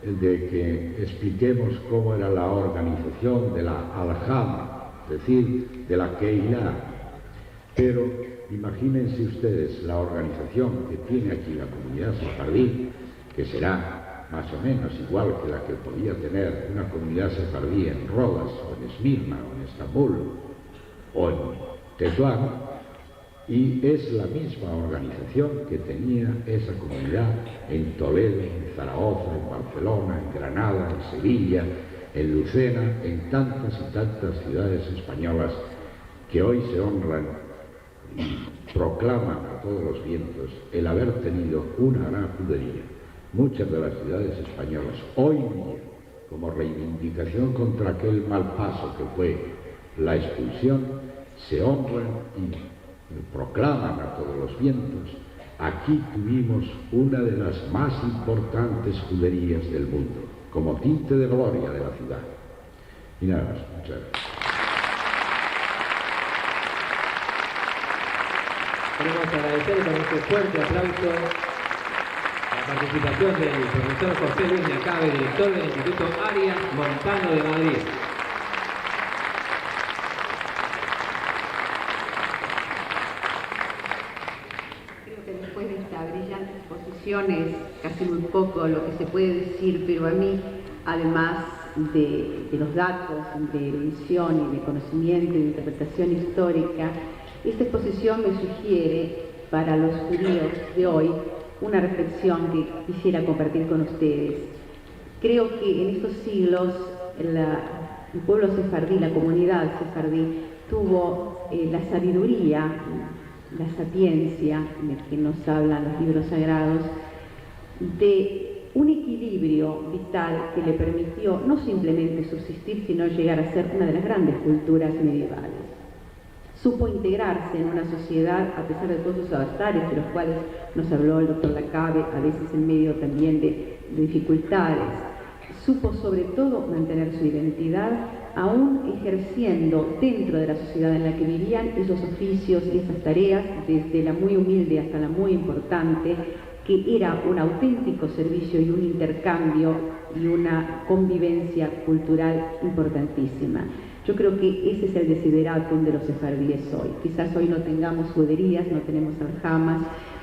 de que expliquemos cómo era la organización de la Al-Jama, es decir, de la Keilah. Pero imagínense ustedes la organización que tiene aquí la comunidad sefardí, que será más o menos igual que la que podía tener una comunidad sefardí en Rodas, o en Esmirna, o en Estambul, o en Tetuán, y es la misma organización que tenía esa comunidad en Toledo, en Zaragoza, en Barcelona, en Granada, en Sevilla, en Lucena, en tantas y tantas ciudades españolas que hoy se honran y proclaman a todos los vientos el haber tenido una gran judería. Muchas de las ciudades españolas hoy día, como reivindicación contra aquel mal paso que fue la expulsión, se honran y proclaman a todos los vientos: aquí tuvimos una de las más importantes juderías del mundo, como tinte de gloria de la ciudad. Y nada más, muchas gracias. Queremos agradecer con este fuerte aplauso la participación del profesor José Luis Lacabe, director del Instituto Arias Montano de Madrid. Creo que después de esta brillante exposición es casi muy poco lo que se puede decir, pero a mí, además, de los datos, de erudición y de conocimiento y de interpretación histórica, esta exposición me sugiere para los judíos de hoy una reflexión que quisiera compartir con ustedes. Creo que en estos siglos el pueblo sefardí, la comunidad sefardí, tuvo la sabiduría, la sapiencia de que nos hablan los libros sagrados, de un equilibrio vital que le permitió no simplemente subsistir, sino llegar a ser una de las grandes culturas medievales. Supo integrarse en una sociedad a pesar de todos sus avatares, de los cuales nos habló el doctor Lacabe, a veces en medio también de dificultades. Supo sobre todo mantener su identidad, aún ejerciendo dentro de la sociedad en la que vivían esos oficios y esas tareas, desde la muy humilde hasta la muy importante, que era un auténtico servicio y un intercambio y una convivencia cultural importantísima. Yo creo que ese es el desideratum de los sefardíes hoy. Quizás hoy no tengamos juderías, no tenemos aljamas,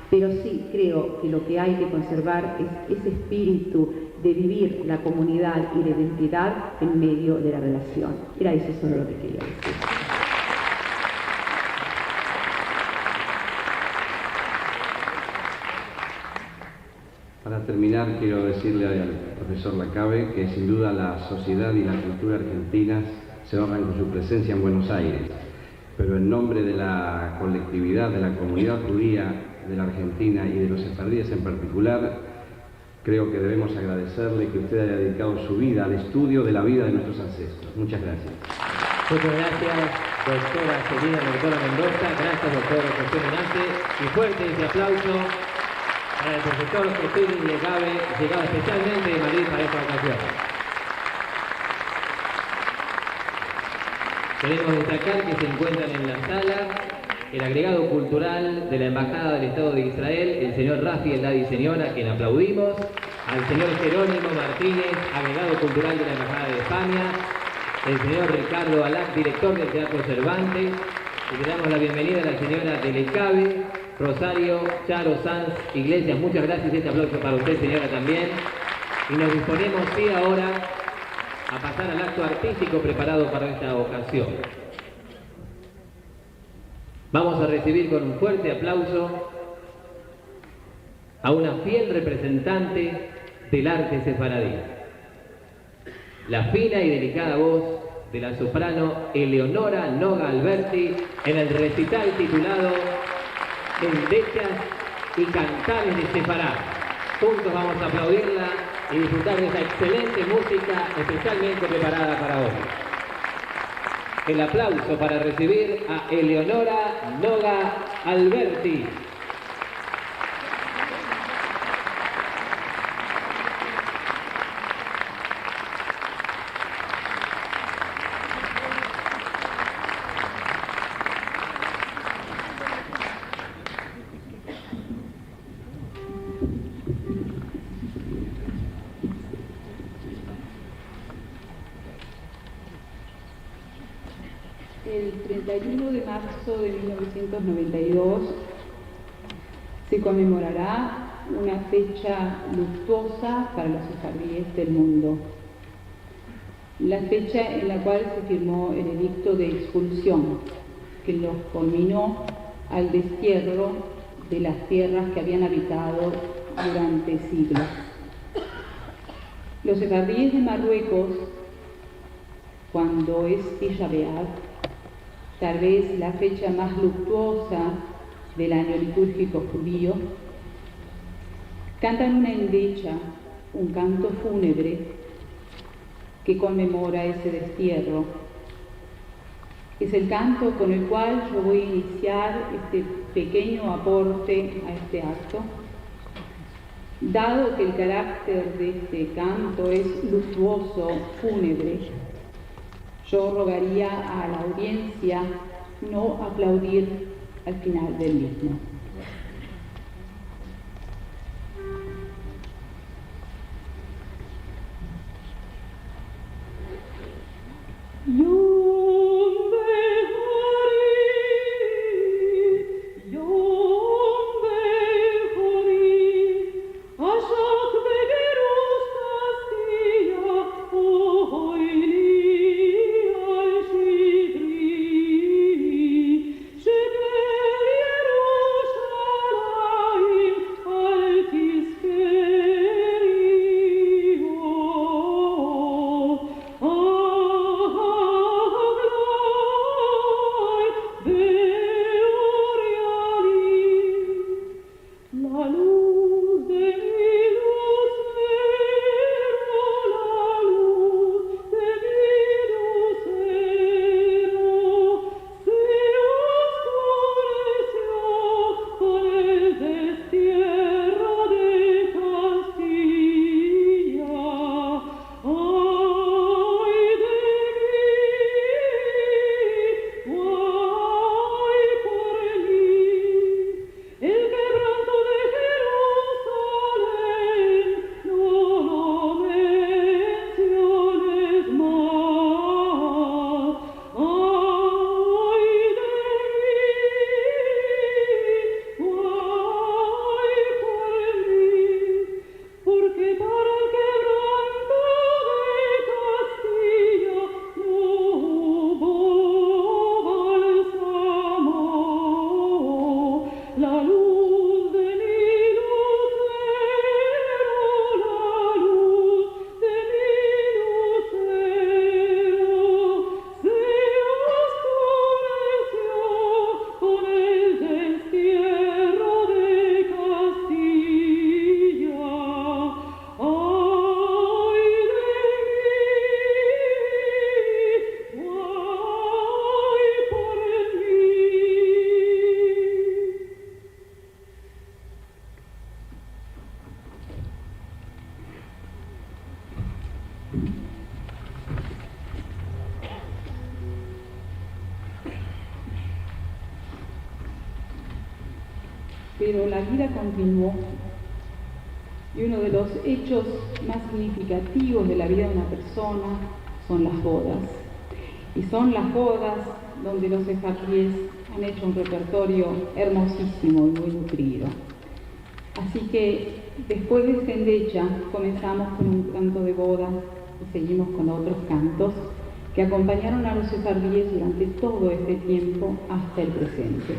pero sí creo que lo que hay que conservar es ese espíritu de vivir la comunidad y la identidad en medio de la relación. Era eso solo lo que quería decir. Para terminar, quiero decirle al profesor Lacabe que sin duda la sociedad y la cultura argentinas se honran con su presencia en Buenos Aires, pero en nombre de la colectividad, de la comunidad judía de la Argentina y de los sefardíes en particular, creo que debemos agradecerle que usted haya dedicado su vida al estudio de la vida de nuestros ancestros. Muchas gracias. Muchas gracias, doctora Celina doctora Mendoza. Gracias, doctor José Menante. Y fuerte ese aplauso para el profesor José Lacabe, llegado especialmente de Madrid para esta ocasión. Queremos destacar que se encuentran en la sala el agregado cultural de la Embajada del Estado de Israel, el señor Rafi Eldadi Señora, a quien aplaudimos, al señor Jerónimo Martínez, agregado cultural de la Embajada de España, el señor Ricardo Alac, director del Teatro Cervantes, y le damos la bienvenida a la señora Delecabe, Rosario Charo Sanz Iglesias. Muchas gracias, este aplauso para usted, señora, también. Y nos disponemos, sí, ahora a pasar al acto artístico preparado para esta ocasión. Vamos a recibir con un fuerte aplauso a una fiel representante del arte sefaradí, la fina y delicada voz de la soprano Eleonora Noga Alberti en el recital titulado Endechas y Cantares de Sefarad. Juntos vamos a aplaudirla y disfrutar de esa excelente música especialmente preparada para hoy. El aplauso para recibir a Eleonora Noga Alberti. El 31 de marzo de 1992 se conmemorará una fecha luctuosa para los sefardíes del mundo. La fecha en la cual se firmó el edicto de expulsión, que los conminó al destierro de las tierras que habían habitado durante siglos. Los sefardíes de Marruecos, cuando es Tisha B'Av, tal vez la fecha más luctuosa del año litúrgico judío, cantan una endecha, un canto fúnebre que conmemora ese destierro. Es el canto con el cual yo voy a iniciar este pequeño aporte a este acto. Dado que el carácter de este canto es luctuoso, fúnebre, yo rogaría a la audiencia no aplaudir al final del mismo. Oh pero la vida continuó. Y uno de los hechos más significativos de la vida de una persona son las bodas. Y son las bodas donde los sefardíes han hecho un repertorio hermosísimo y muy nutrido. Así que después de Zendecha comenzamos con un canto de boda y seguimos con otros cantos que acompañaron a los sefardíes durante todo este tiempo hasta el presente.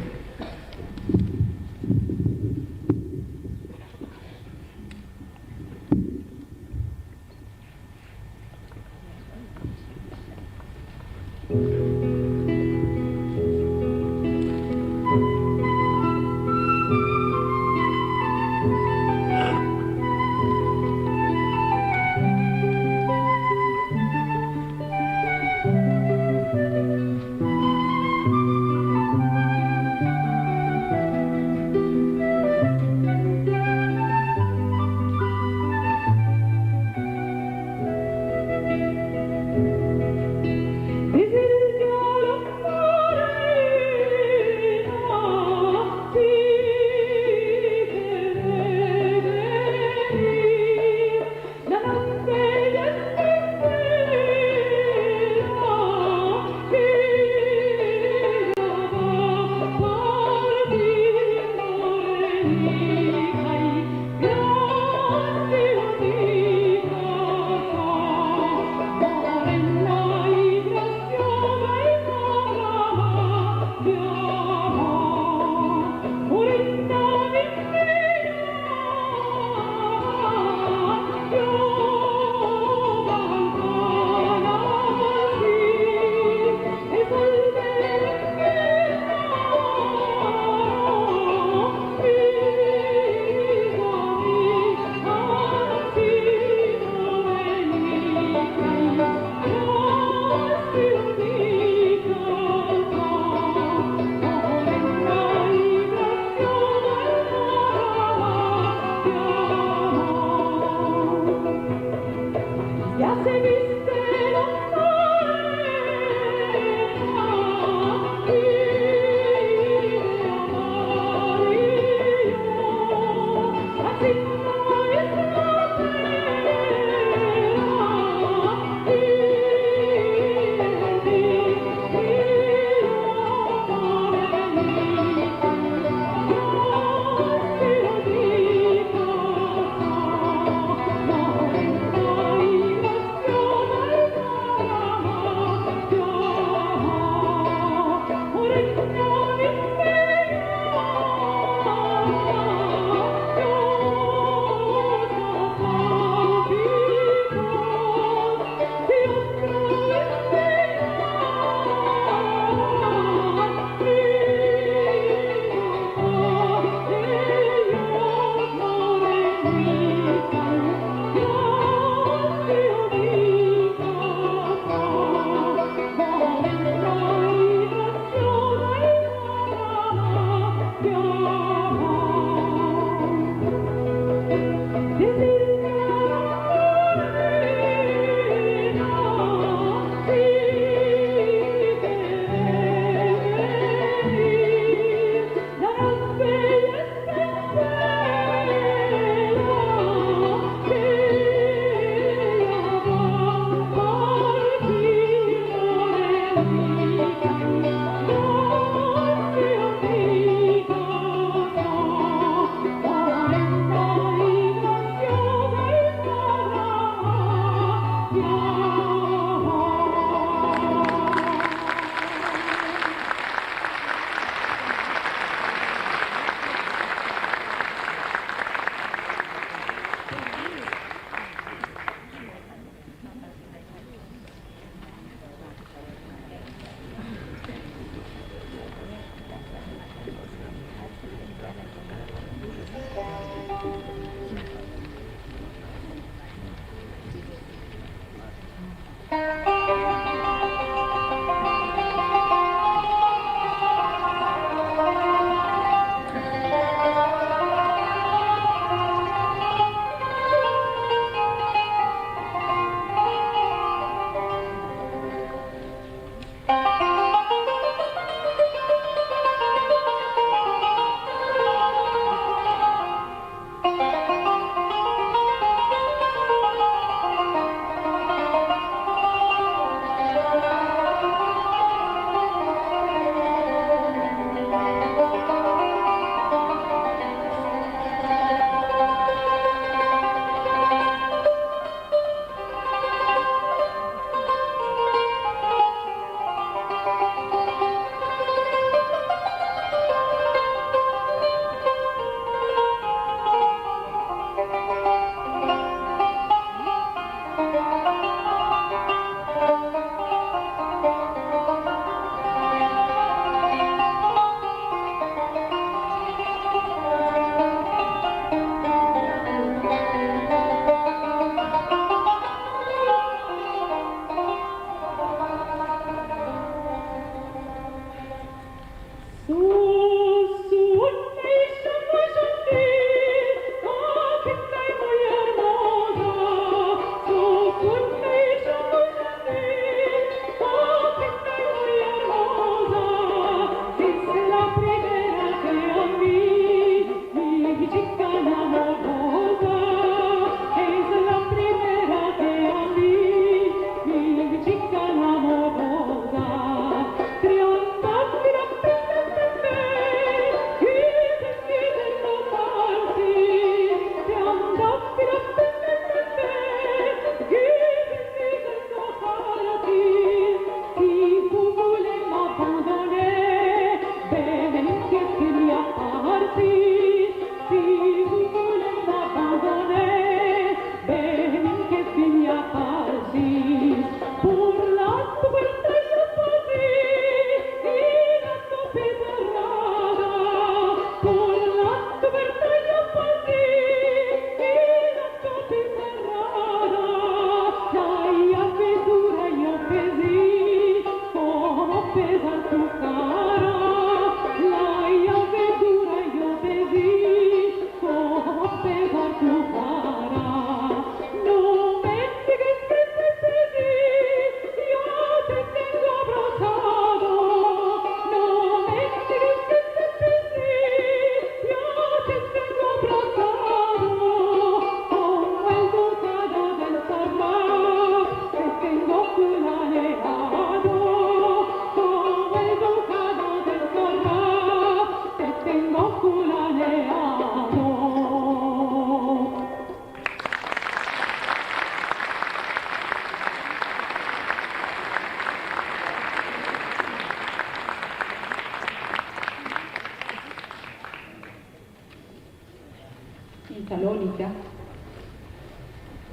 En Salónica,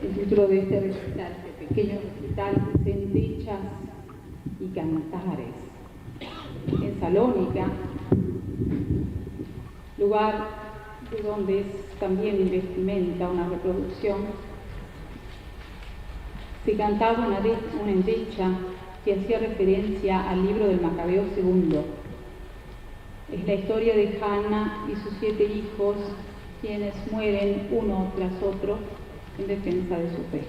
el título de este recital, este pequeño recital, Centechas y Cantares. En Salónica, lugar de donde es también vestimenta, una reproducción, se cantaba una endecha que hacía referencia al libro del Macabeo II. Es la historia de Hanna y sus 7 hijos, quienes mueren uno tras otro en defensa de su fe.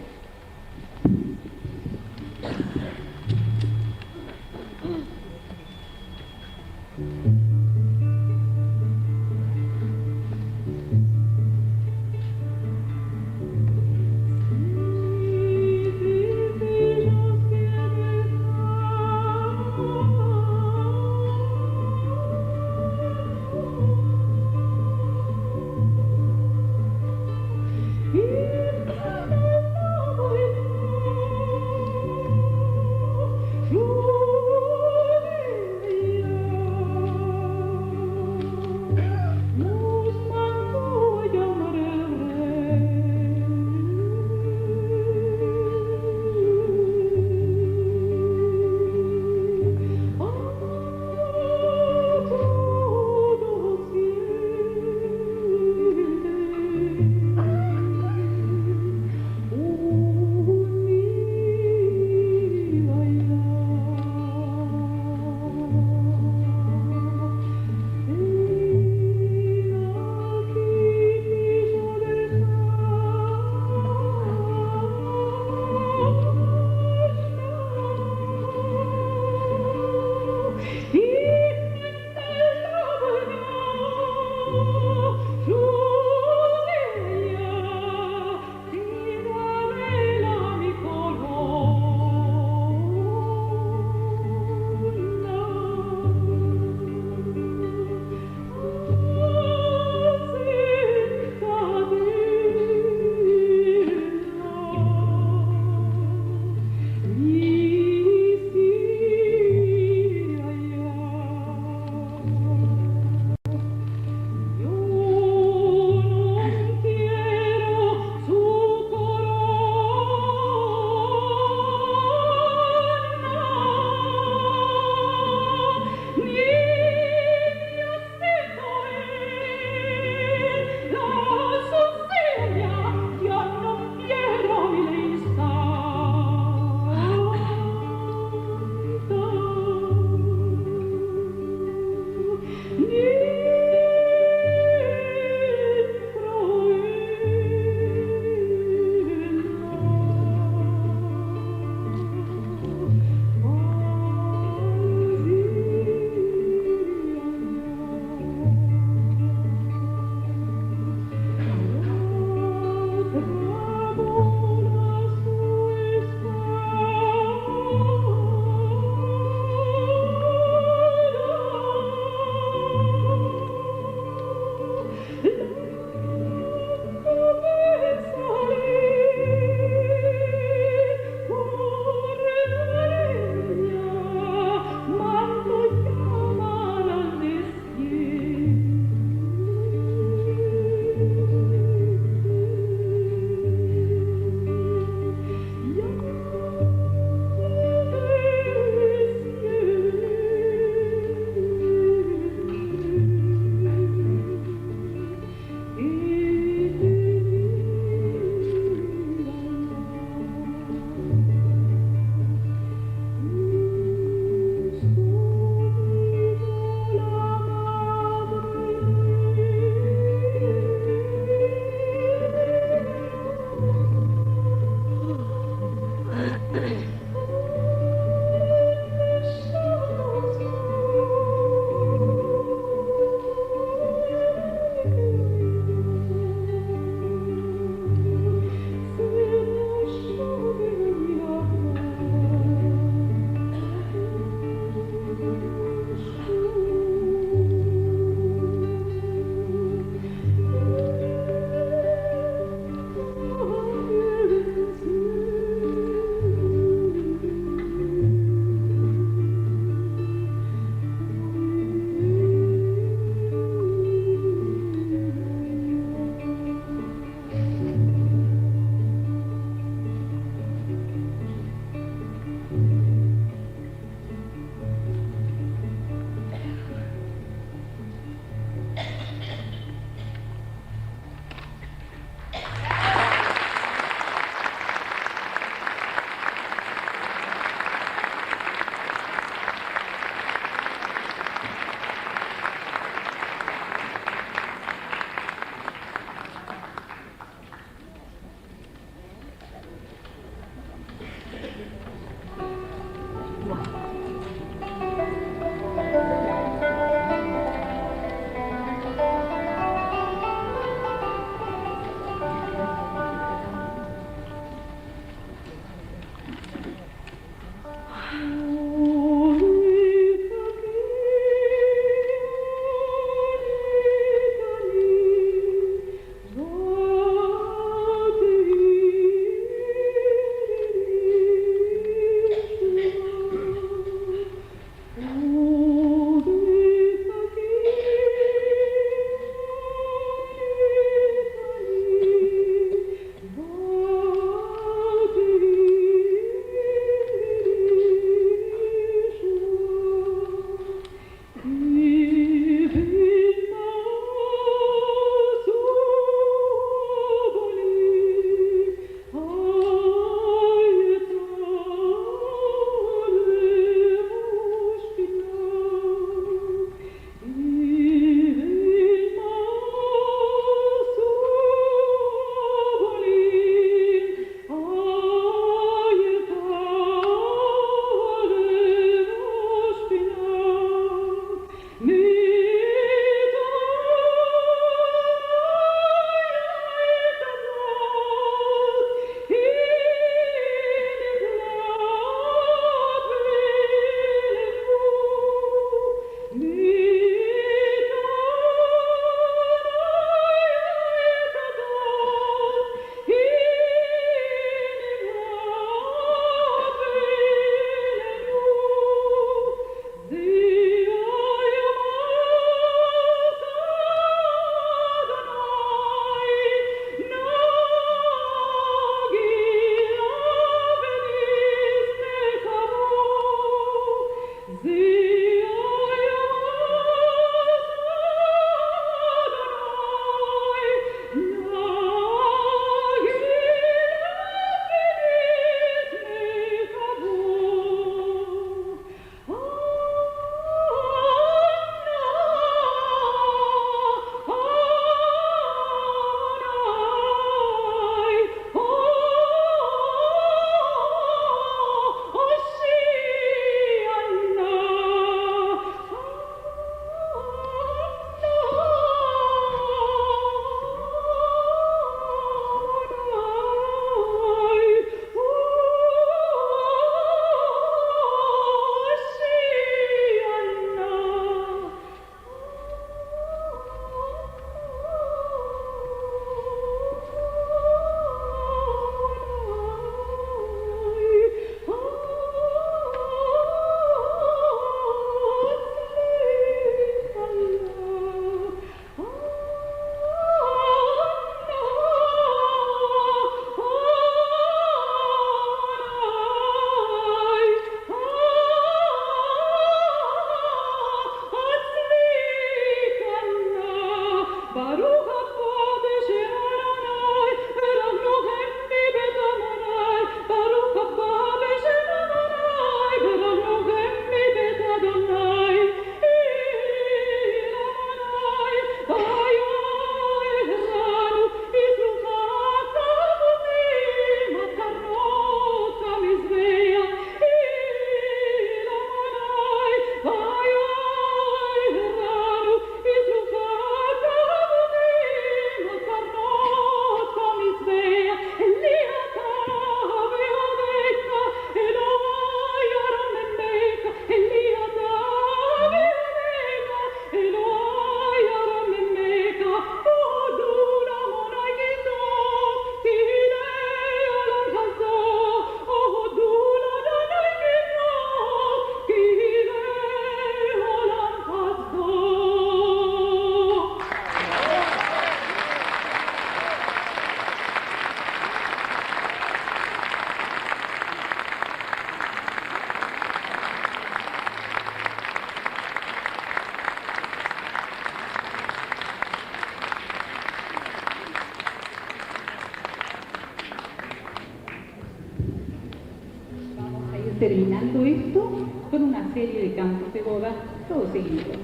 terminando esto con una serie de cantos de boda, todos seguidos,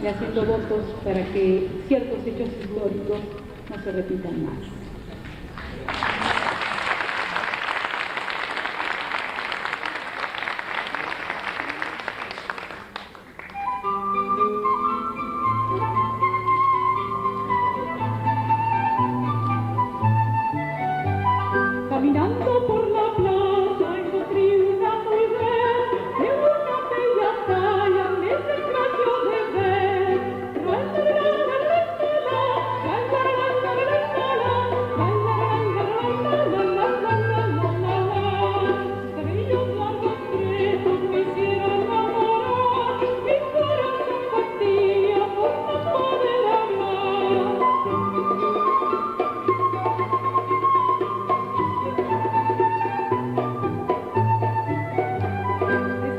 y haciendo votos para que ciertos hechos históricos no se repitan más. Caminando por la plaza encontré una mujer de una bella talla, me desgració de ver. Sus cabellos largos pretos me hicieron enamorar, mi corazón partía por no poder hablar.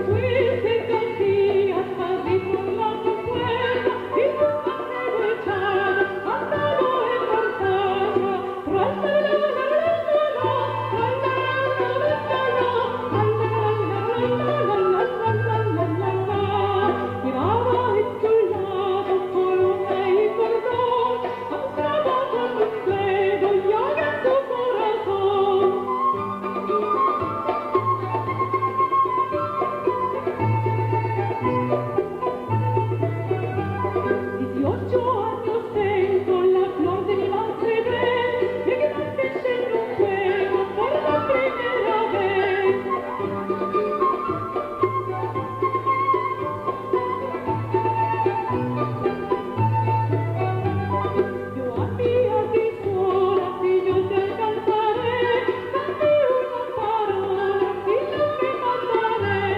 Después de 2 días pasé por la puerta y nunca me echaron, andaba en mortaja. Llevaba enchulado corona y cordón, mostraba con un dedo llaga en su corazón. 18 años tengo, la flor de mi mansedumbre, me quedaste en un juego por la primera vez. Yo a mis horas y yo te alcanzaré, dame una parola y no me mataré.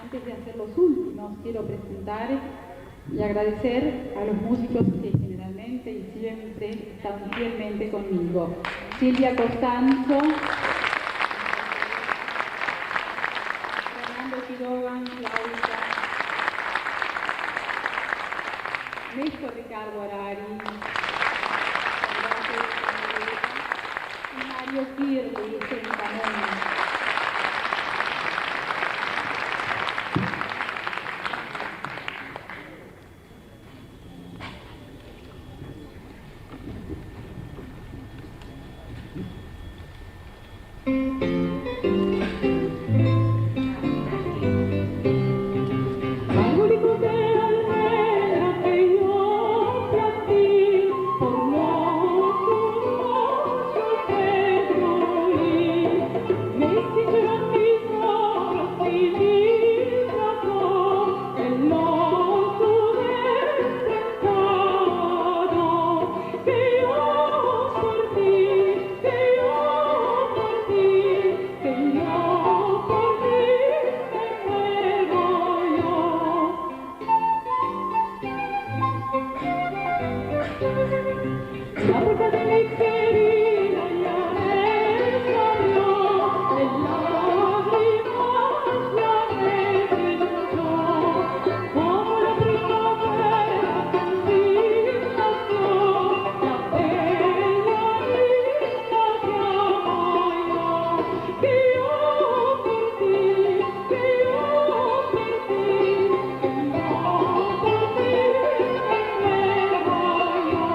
Antes de hacer los últimos, quiero presentar y agradecer a los músicos que generalmente y siempre están fielmente conmigo. Silvia Costanzo, Fernando Quiroga, Claudia, Néstor Ricardo Arari, y Mario Kirby y Sentamón. Arbolitos de almendra que yo plantí, por los hermosos que oí, me hicieron mis ojos y mis brazos en los despertados, que yo por ti, que yo por ti, que yo por ti me muero yo. La boca de mi querida ya me salió, en lágrimas ya me pinchó, como la primavera que en sí nació, la bella linda que amo yo. Que yo por ti, que yo por ti, que yo por ti me muero yo.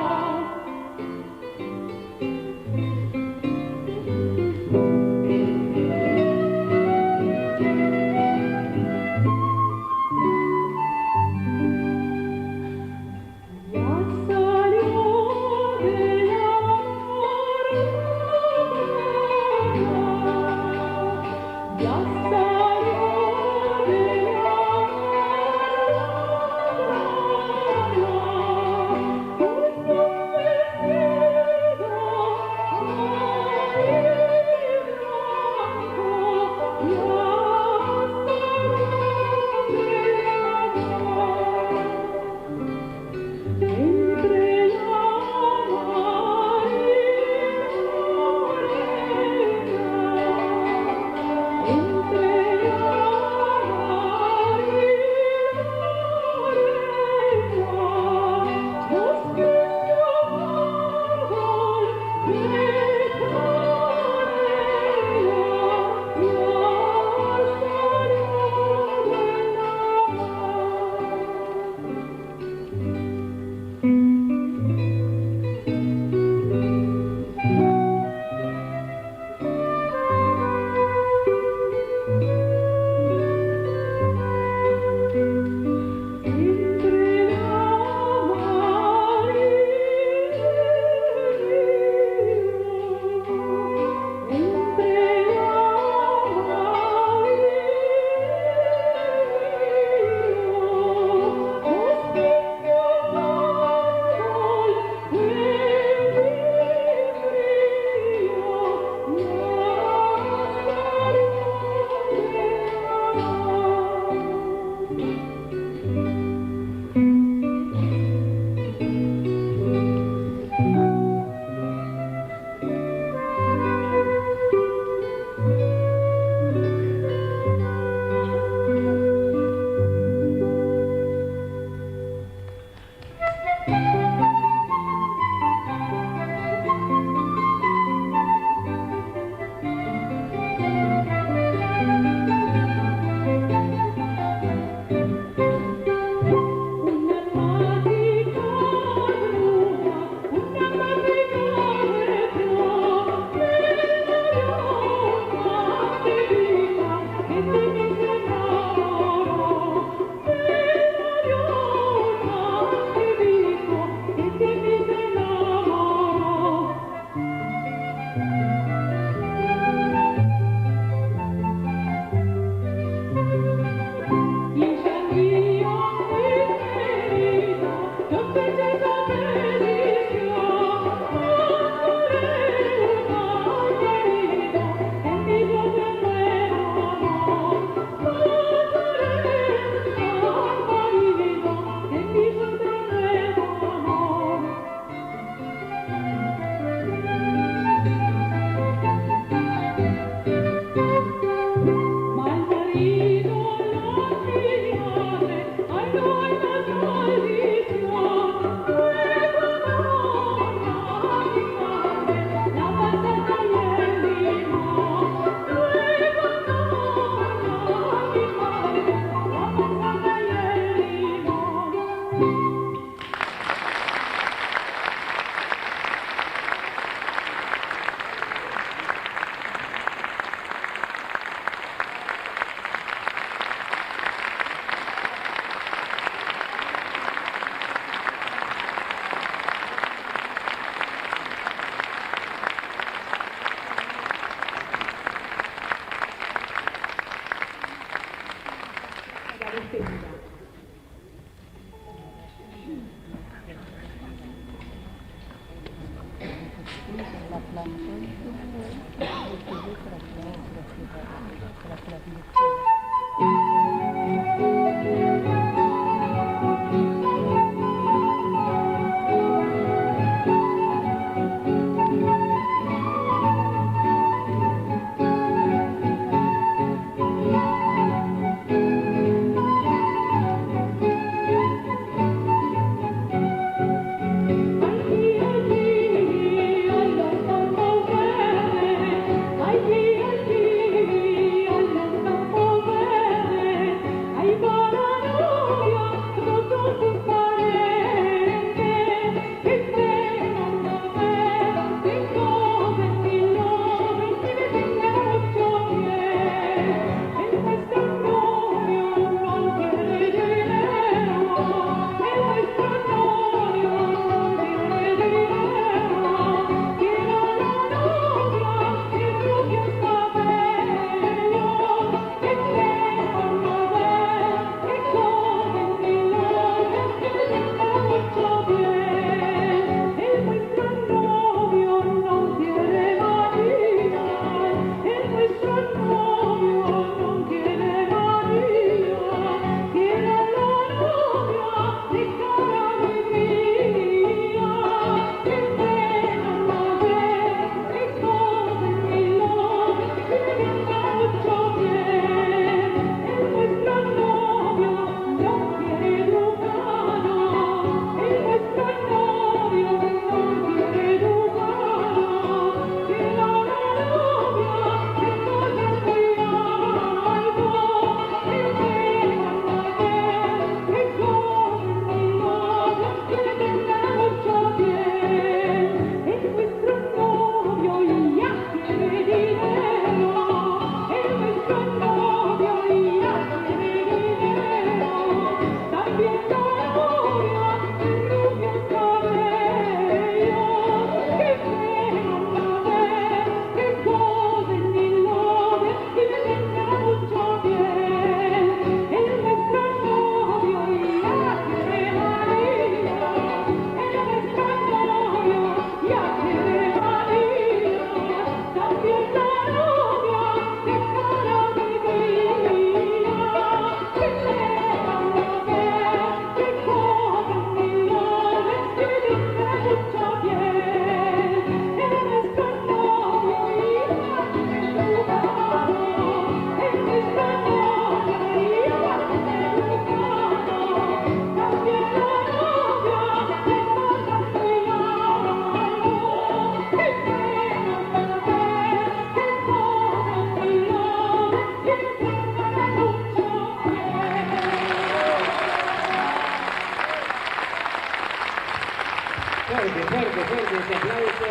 fuerte ese aplauso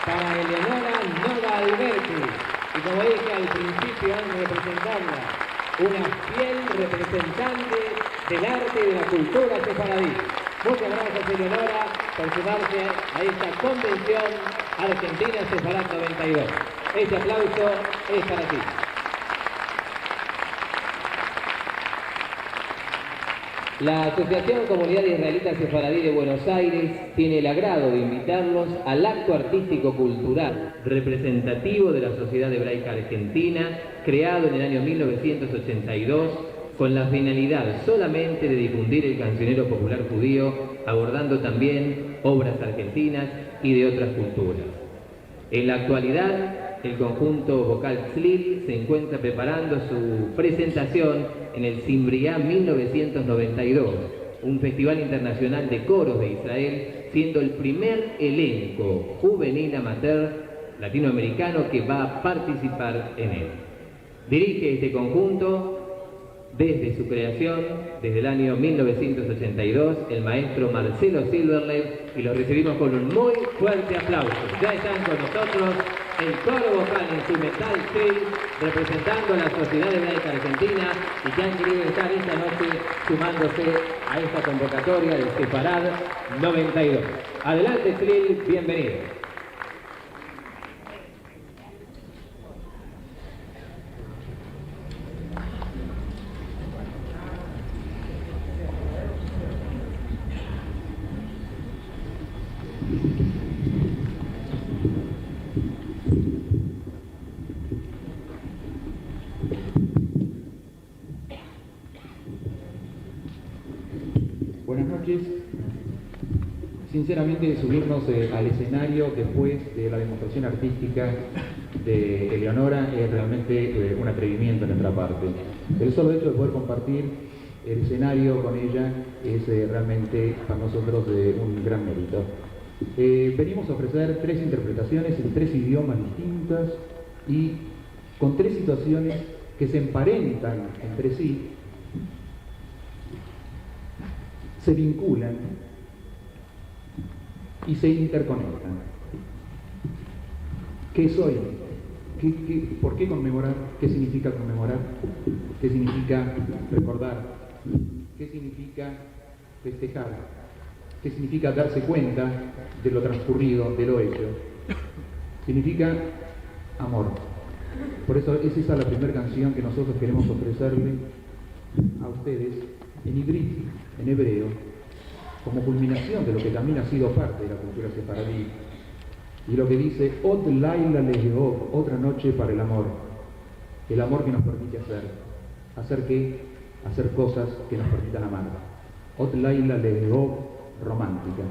para Eleonora Nova Alberti. Y como dije al principio, antes de presentarla, una fiel representante del arte y de la cultura sefaradí. Muchas gracias, Eleonora, por sumarse a esta convención Argentina Sefarad 92. Ese aplauso es para ti. La Asociación Comunidad Israelita Sefaradí de Buenos Aires tiene el agrado de invitarlos al acto artístico-cultural representativo de la Sociedad Hebraica Argentina, creado en el año 1982, con la finalidad solamente de difundir el cancionero popular judío, abordando también obras argentinas y de otras culturas. En la actualidad, el conjunto vocal Tzlil se encuentra preparando su presentación en el Simbriá 1992, un festival internacional de coros de Israel, siendo el primer elenco juvenil amateur latinoamericano que va a participar en él. Dirige este conjunto desde su creación, desde el año 1982, el maestro Marcelo Silverleib, y lo recibimos con un muy fuerte aplauso. Ya están con nosotros el coro vocal instrumental Tzlil, representando a la Sociedad Hebraica Argentina, y que han querido estar esta noche sumándose a esta convocatoria del Sefarad 92. Adelante Tzlil, bienvenido. Buenas noches. Sinceramente, subirnos al escenario después de la demostración artística de Eleonora es realmente un atrevimiento de nuestra parte. El solo hecho de poder compartir el escenario con ella es realmente para nosotros de un gran mérito. Venimos a ofrecer 3 interpretaciones en 3 idiomas distintos y con 3 situaciones que se emparentan entre sí, se vinculan y se interconectan. ¿Qué es hoy? ¿Por qué conmemorar? ¿Qué significa conmemorar? ¿Qué significa recordar? ¿Qué significa festejar? ¿Qué significa darse cuenta de lo transcurrido, de lo hecho? Significa amor. Por eso es esa la primera canción que nosotros queremos ofrecerle a ustedes en ibrit, en hebreo, como culminación de lo que también ha sido parte de la cultura sefaradí, y lo que dice Od Laila Lehov, otra noche para el amor que nos permite hacer qué, hacer cosas que nos permitan amar. Od Laila Lehov, romántica.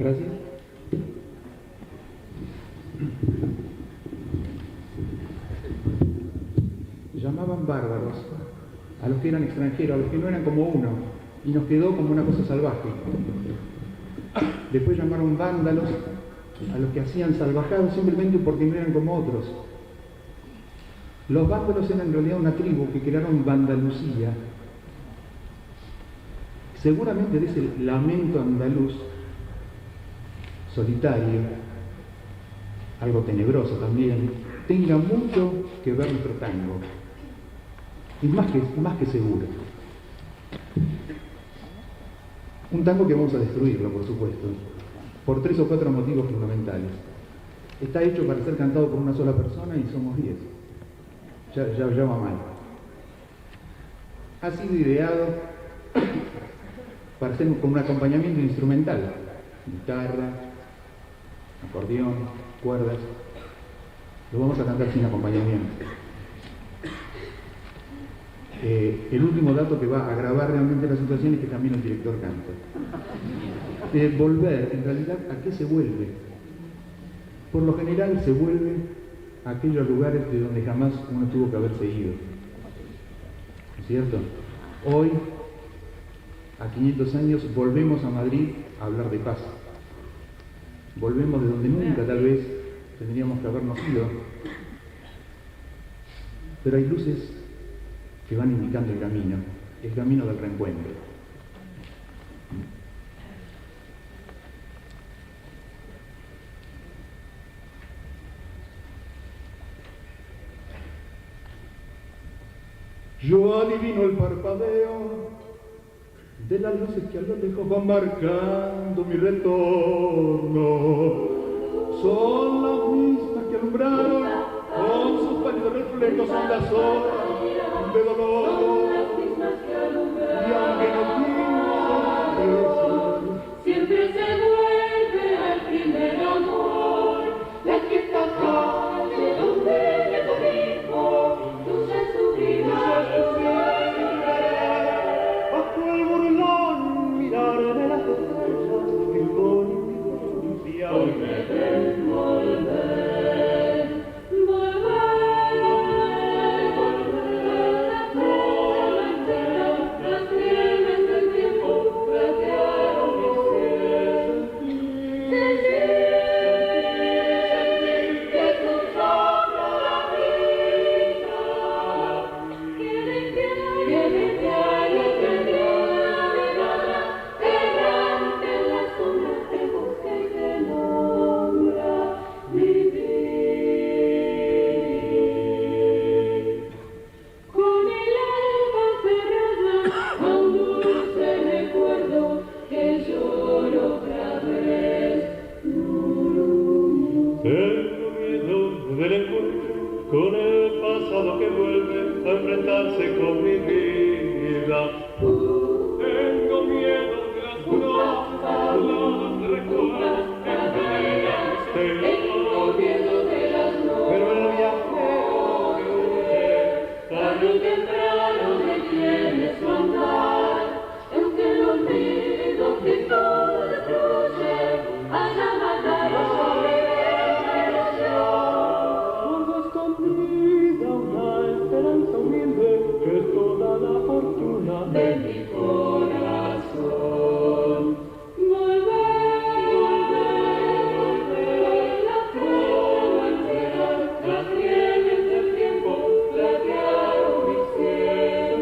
Gracias. Llamaban bárbaros a los que eran extranjeros, a los que no eran como uno, y nos quedó como una cosa salvaje. Después llamaron vándalos a los que hacían salvajadas simplemente porque no eran como otros. Los vándalos eran en realidad una tribu que crearon Vandalucía, seguramente de ese lamento andaluz solitario, algo tenebroso también, tenga mucho que ver nuestro tango. Y más que seguro. Un tango que vamos a destruirlo, por supuesto, por 3 o 4 motivos fundamentales. Está hecho para ser cantado por una sola persona y somos 10. Ya va mal. Ha sido ideado para hacer con un acompañamiento instrumental. Guitarra, acordeón, cuerdas. Lo vamos a cantar sin acompañamiento. El último dato que va a agravar realmente la situación es que también el director canta. Volver, en realidad, ¿a qué se vuelve? Por lo general se vuelve a aquellos lugares de donde jamás uno tuvo que haberse ido. ¿No es cierto? Hoy, a 500 años, volvemos a Madrid a hablar de paz. Volvemos de donde nunca, tal vez, tendríamos que habernos ido. Pero hay luces que van indicando el camino del reencuentro. Yo adivino el parpadeo de las luces que a lo lejos van marcando mi retorno. Son las mismas que alumbraron con sus pálidos reflejos, son las horas de dolor. Y aunque no quiero siempre se vuelve al primer amor, la quieta calle donde me cobijo, luce su bajo el burlón mirar de las estrellas que con invidia hoy me ven volver. Con el pasado que vuelve a enfrentarse con mi vida. Tengo miedo de las bromas, los recuerdos que tengo miedo de las bromas. Pero el viajero que huye, tarde o temprano detiene su andar. Aunque el olvido que todo destruye, haya matado. Que es toda la fortuna de mi corazón. Volver, la fuerza, las rieles del tiempo platearon mi ser.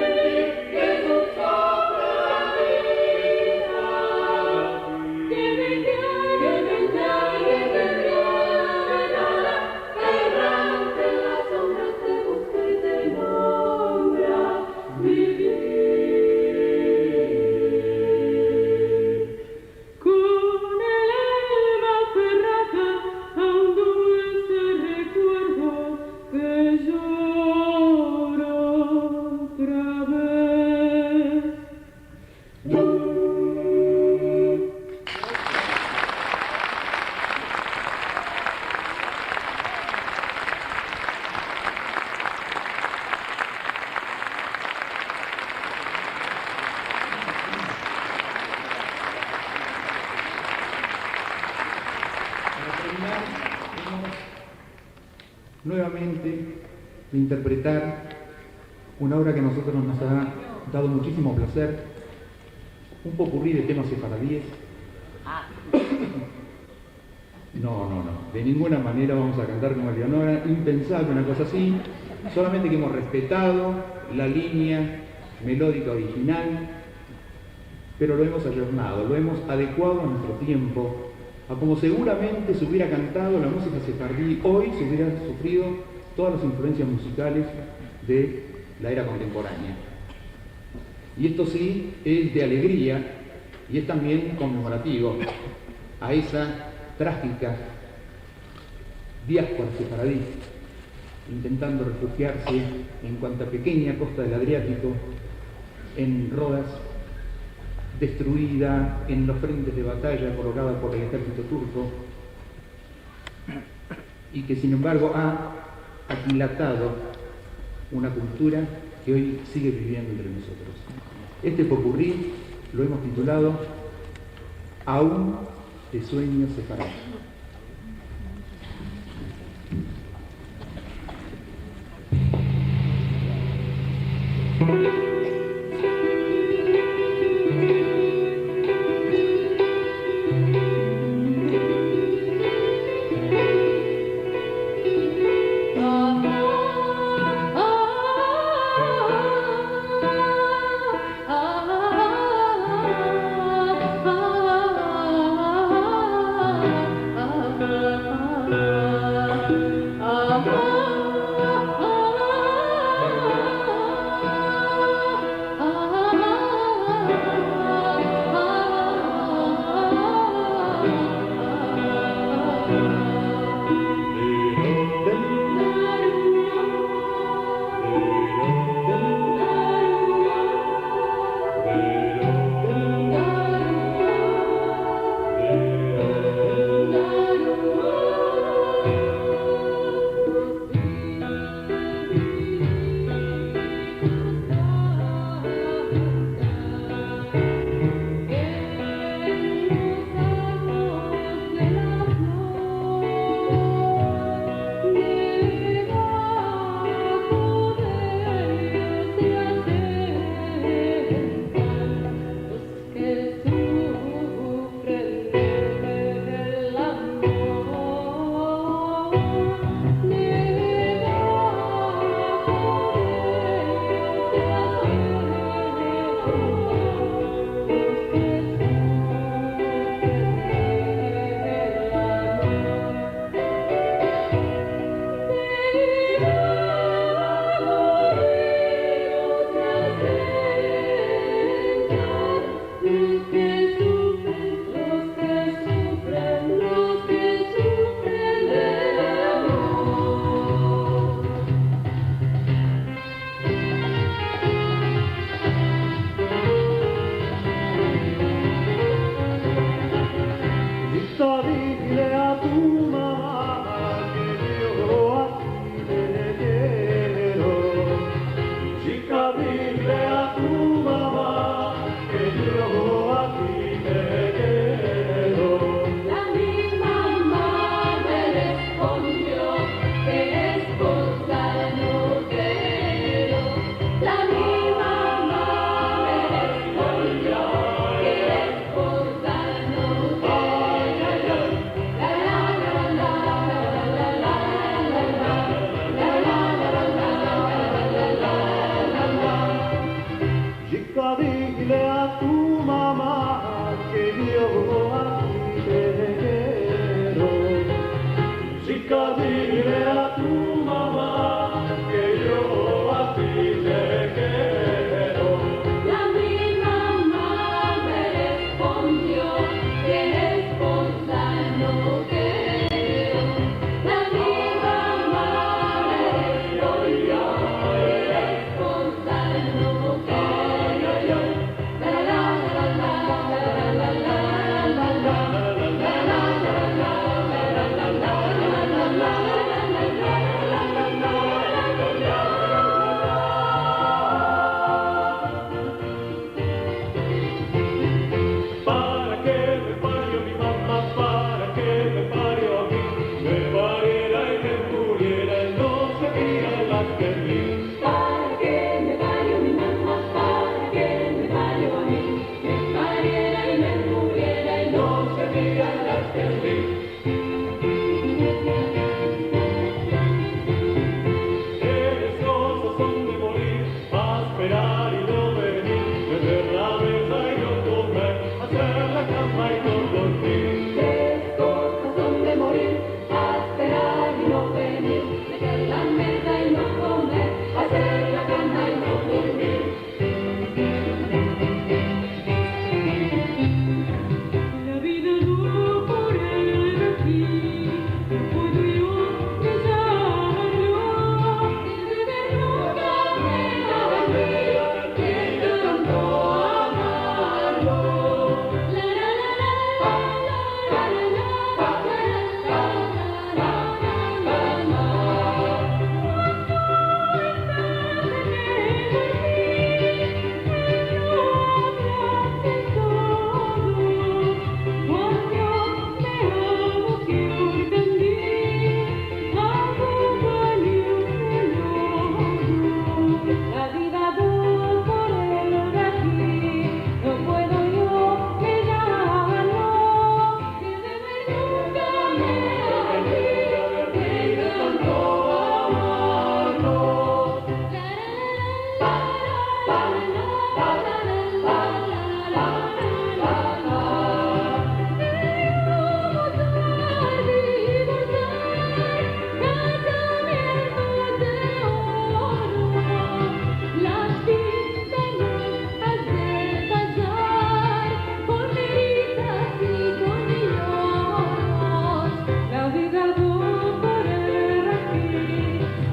Sentir que no sobra la vida, que vendrá. Errante en las sombras te busca y te nombra. nuevamente de interpretar una obra que a nosotros nos ha dado muchísimo placer, un popurrí de temas sefaradíes. No, de ninguna manera vamos a cantar como Eleonora, impensable una cosa así, solamente que hemos respetado la línea melódica original, pero lo hemos ayornado, lo hemos adecuado a nuestro tiempo, a como seguramente se hubiera cantado la música sefardí hoy, se hubiera sufrido todas las influencias musicales de la era contemporánea. Y esto sí es de alegría y es también conmemorativo a esa trágica diáspora sefaradí, intentando refugiarse en cuanta pequeña costa del Adriático, en Rodas, destruida en los frentes de batalla colocada por el ejército turco, y que sin embargo ha aquilatado una cultura que hoy sigue viviendo entre nosotros. Este popurrí lo hemos titulado Aún de sueños separados.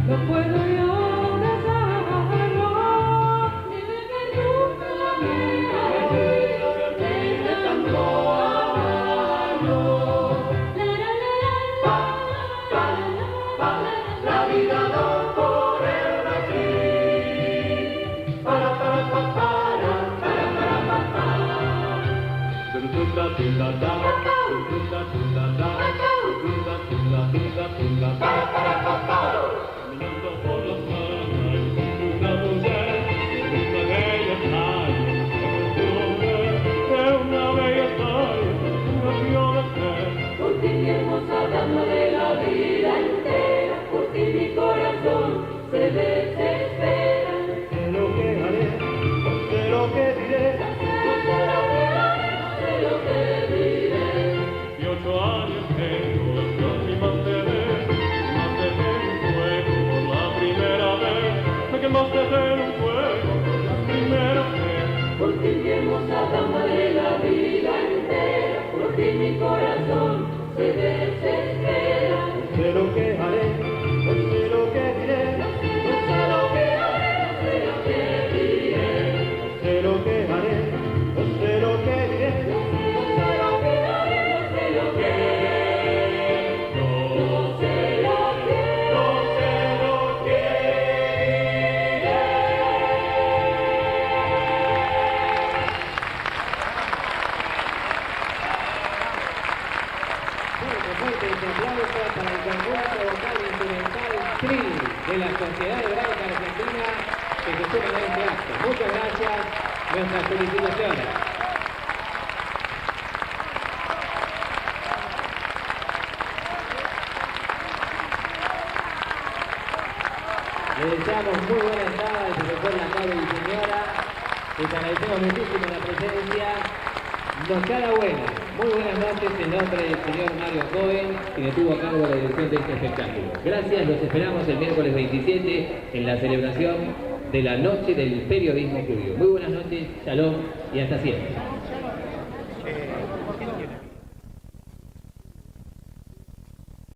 no puedo yo besarlo, ni de que nunca me olvido de tanto amarlo. La vida no corre aquí. Para. Caminando por las calles, una mujer, una bella calle, de una bella calle, una viola mujer. Por ti mi hermosa dama de la vida entera, por ti mi corazón se desespera. Sé lo que haré, no sé lo que diré. No sé lo que haré, no sé lo que diré. 18 años tengo, Dios me mantener un fuego por la primera vez. Me quemaste en un fuego por la primera vez. Por ti mi hermosa dama de la vida entera, por ti mi corazón se desespera. No sé lo que haré, no sé lo que diré. No sé lo que haré, no sé lo que diré. No sé lo que haré, no sé lo que diré. No sé lo que haré, no sé lo que no sé lo que Fuerte ese aplauso para el conjunto vocal instrumental TRIL de la Sociedad Hebráica Argentina que se suman a este acto. Muchas gracias, nuestras felicitaciones. Le deseamos muy buena entrada al profesor Lacabe y señora. Les agradecemos muchísimo la presencia. Nos cada buena. Muy buenas noches en nombre del señor Mario Cohen, quien estuvo a cargo de la dirección de este espectáculo. Gracias, los esperamos el miércoles 27 en la celebración de la Noche del Periodismo Judío. Muy buenas noches, shalom y hasta siempre.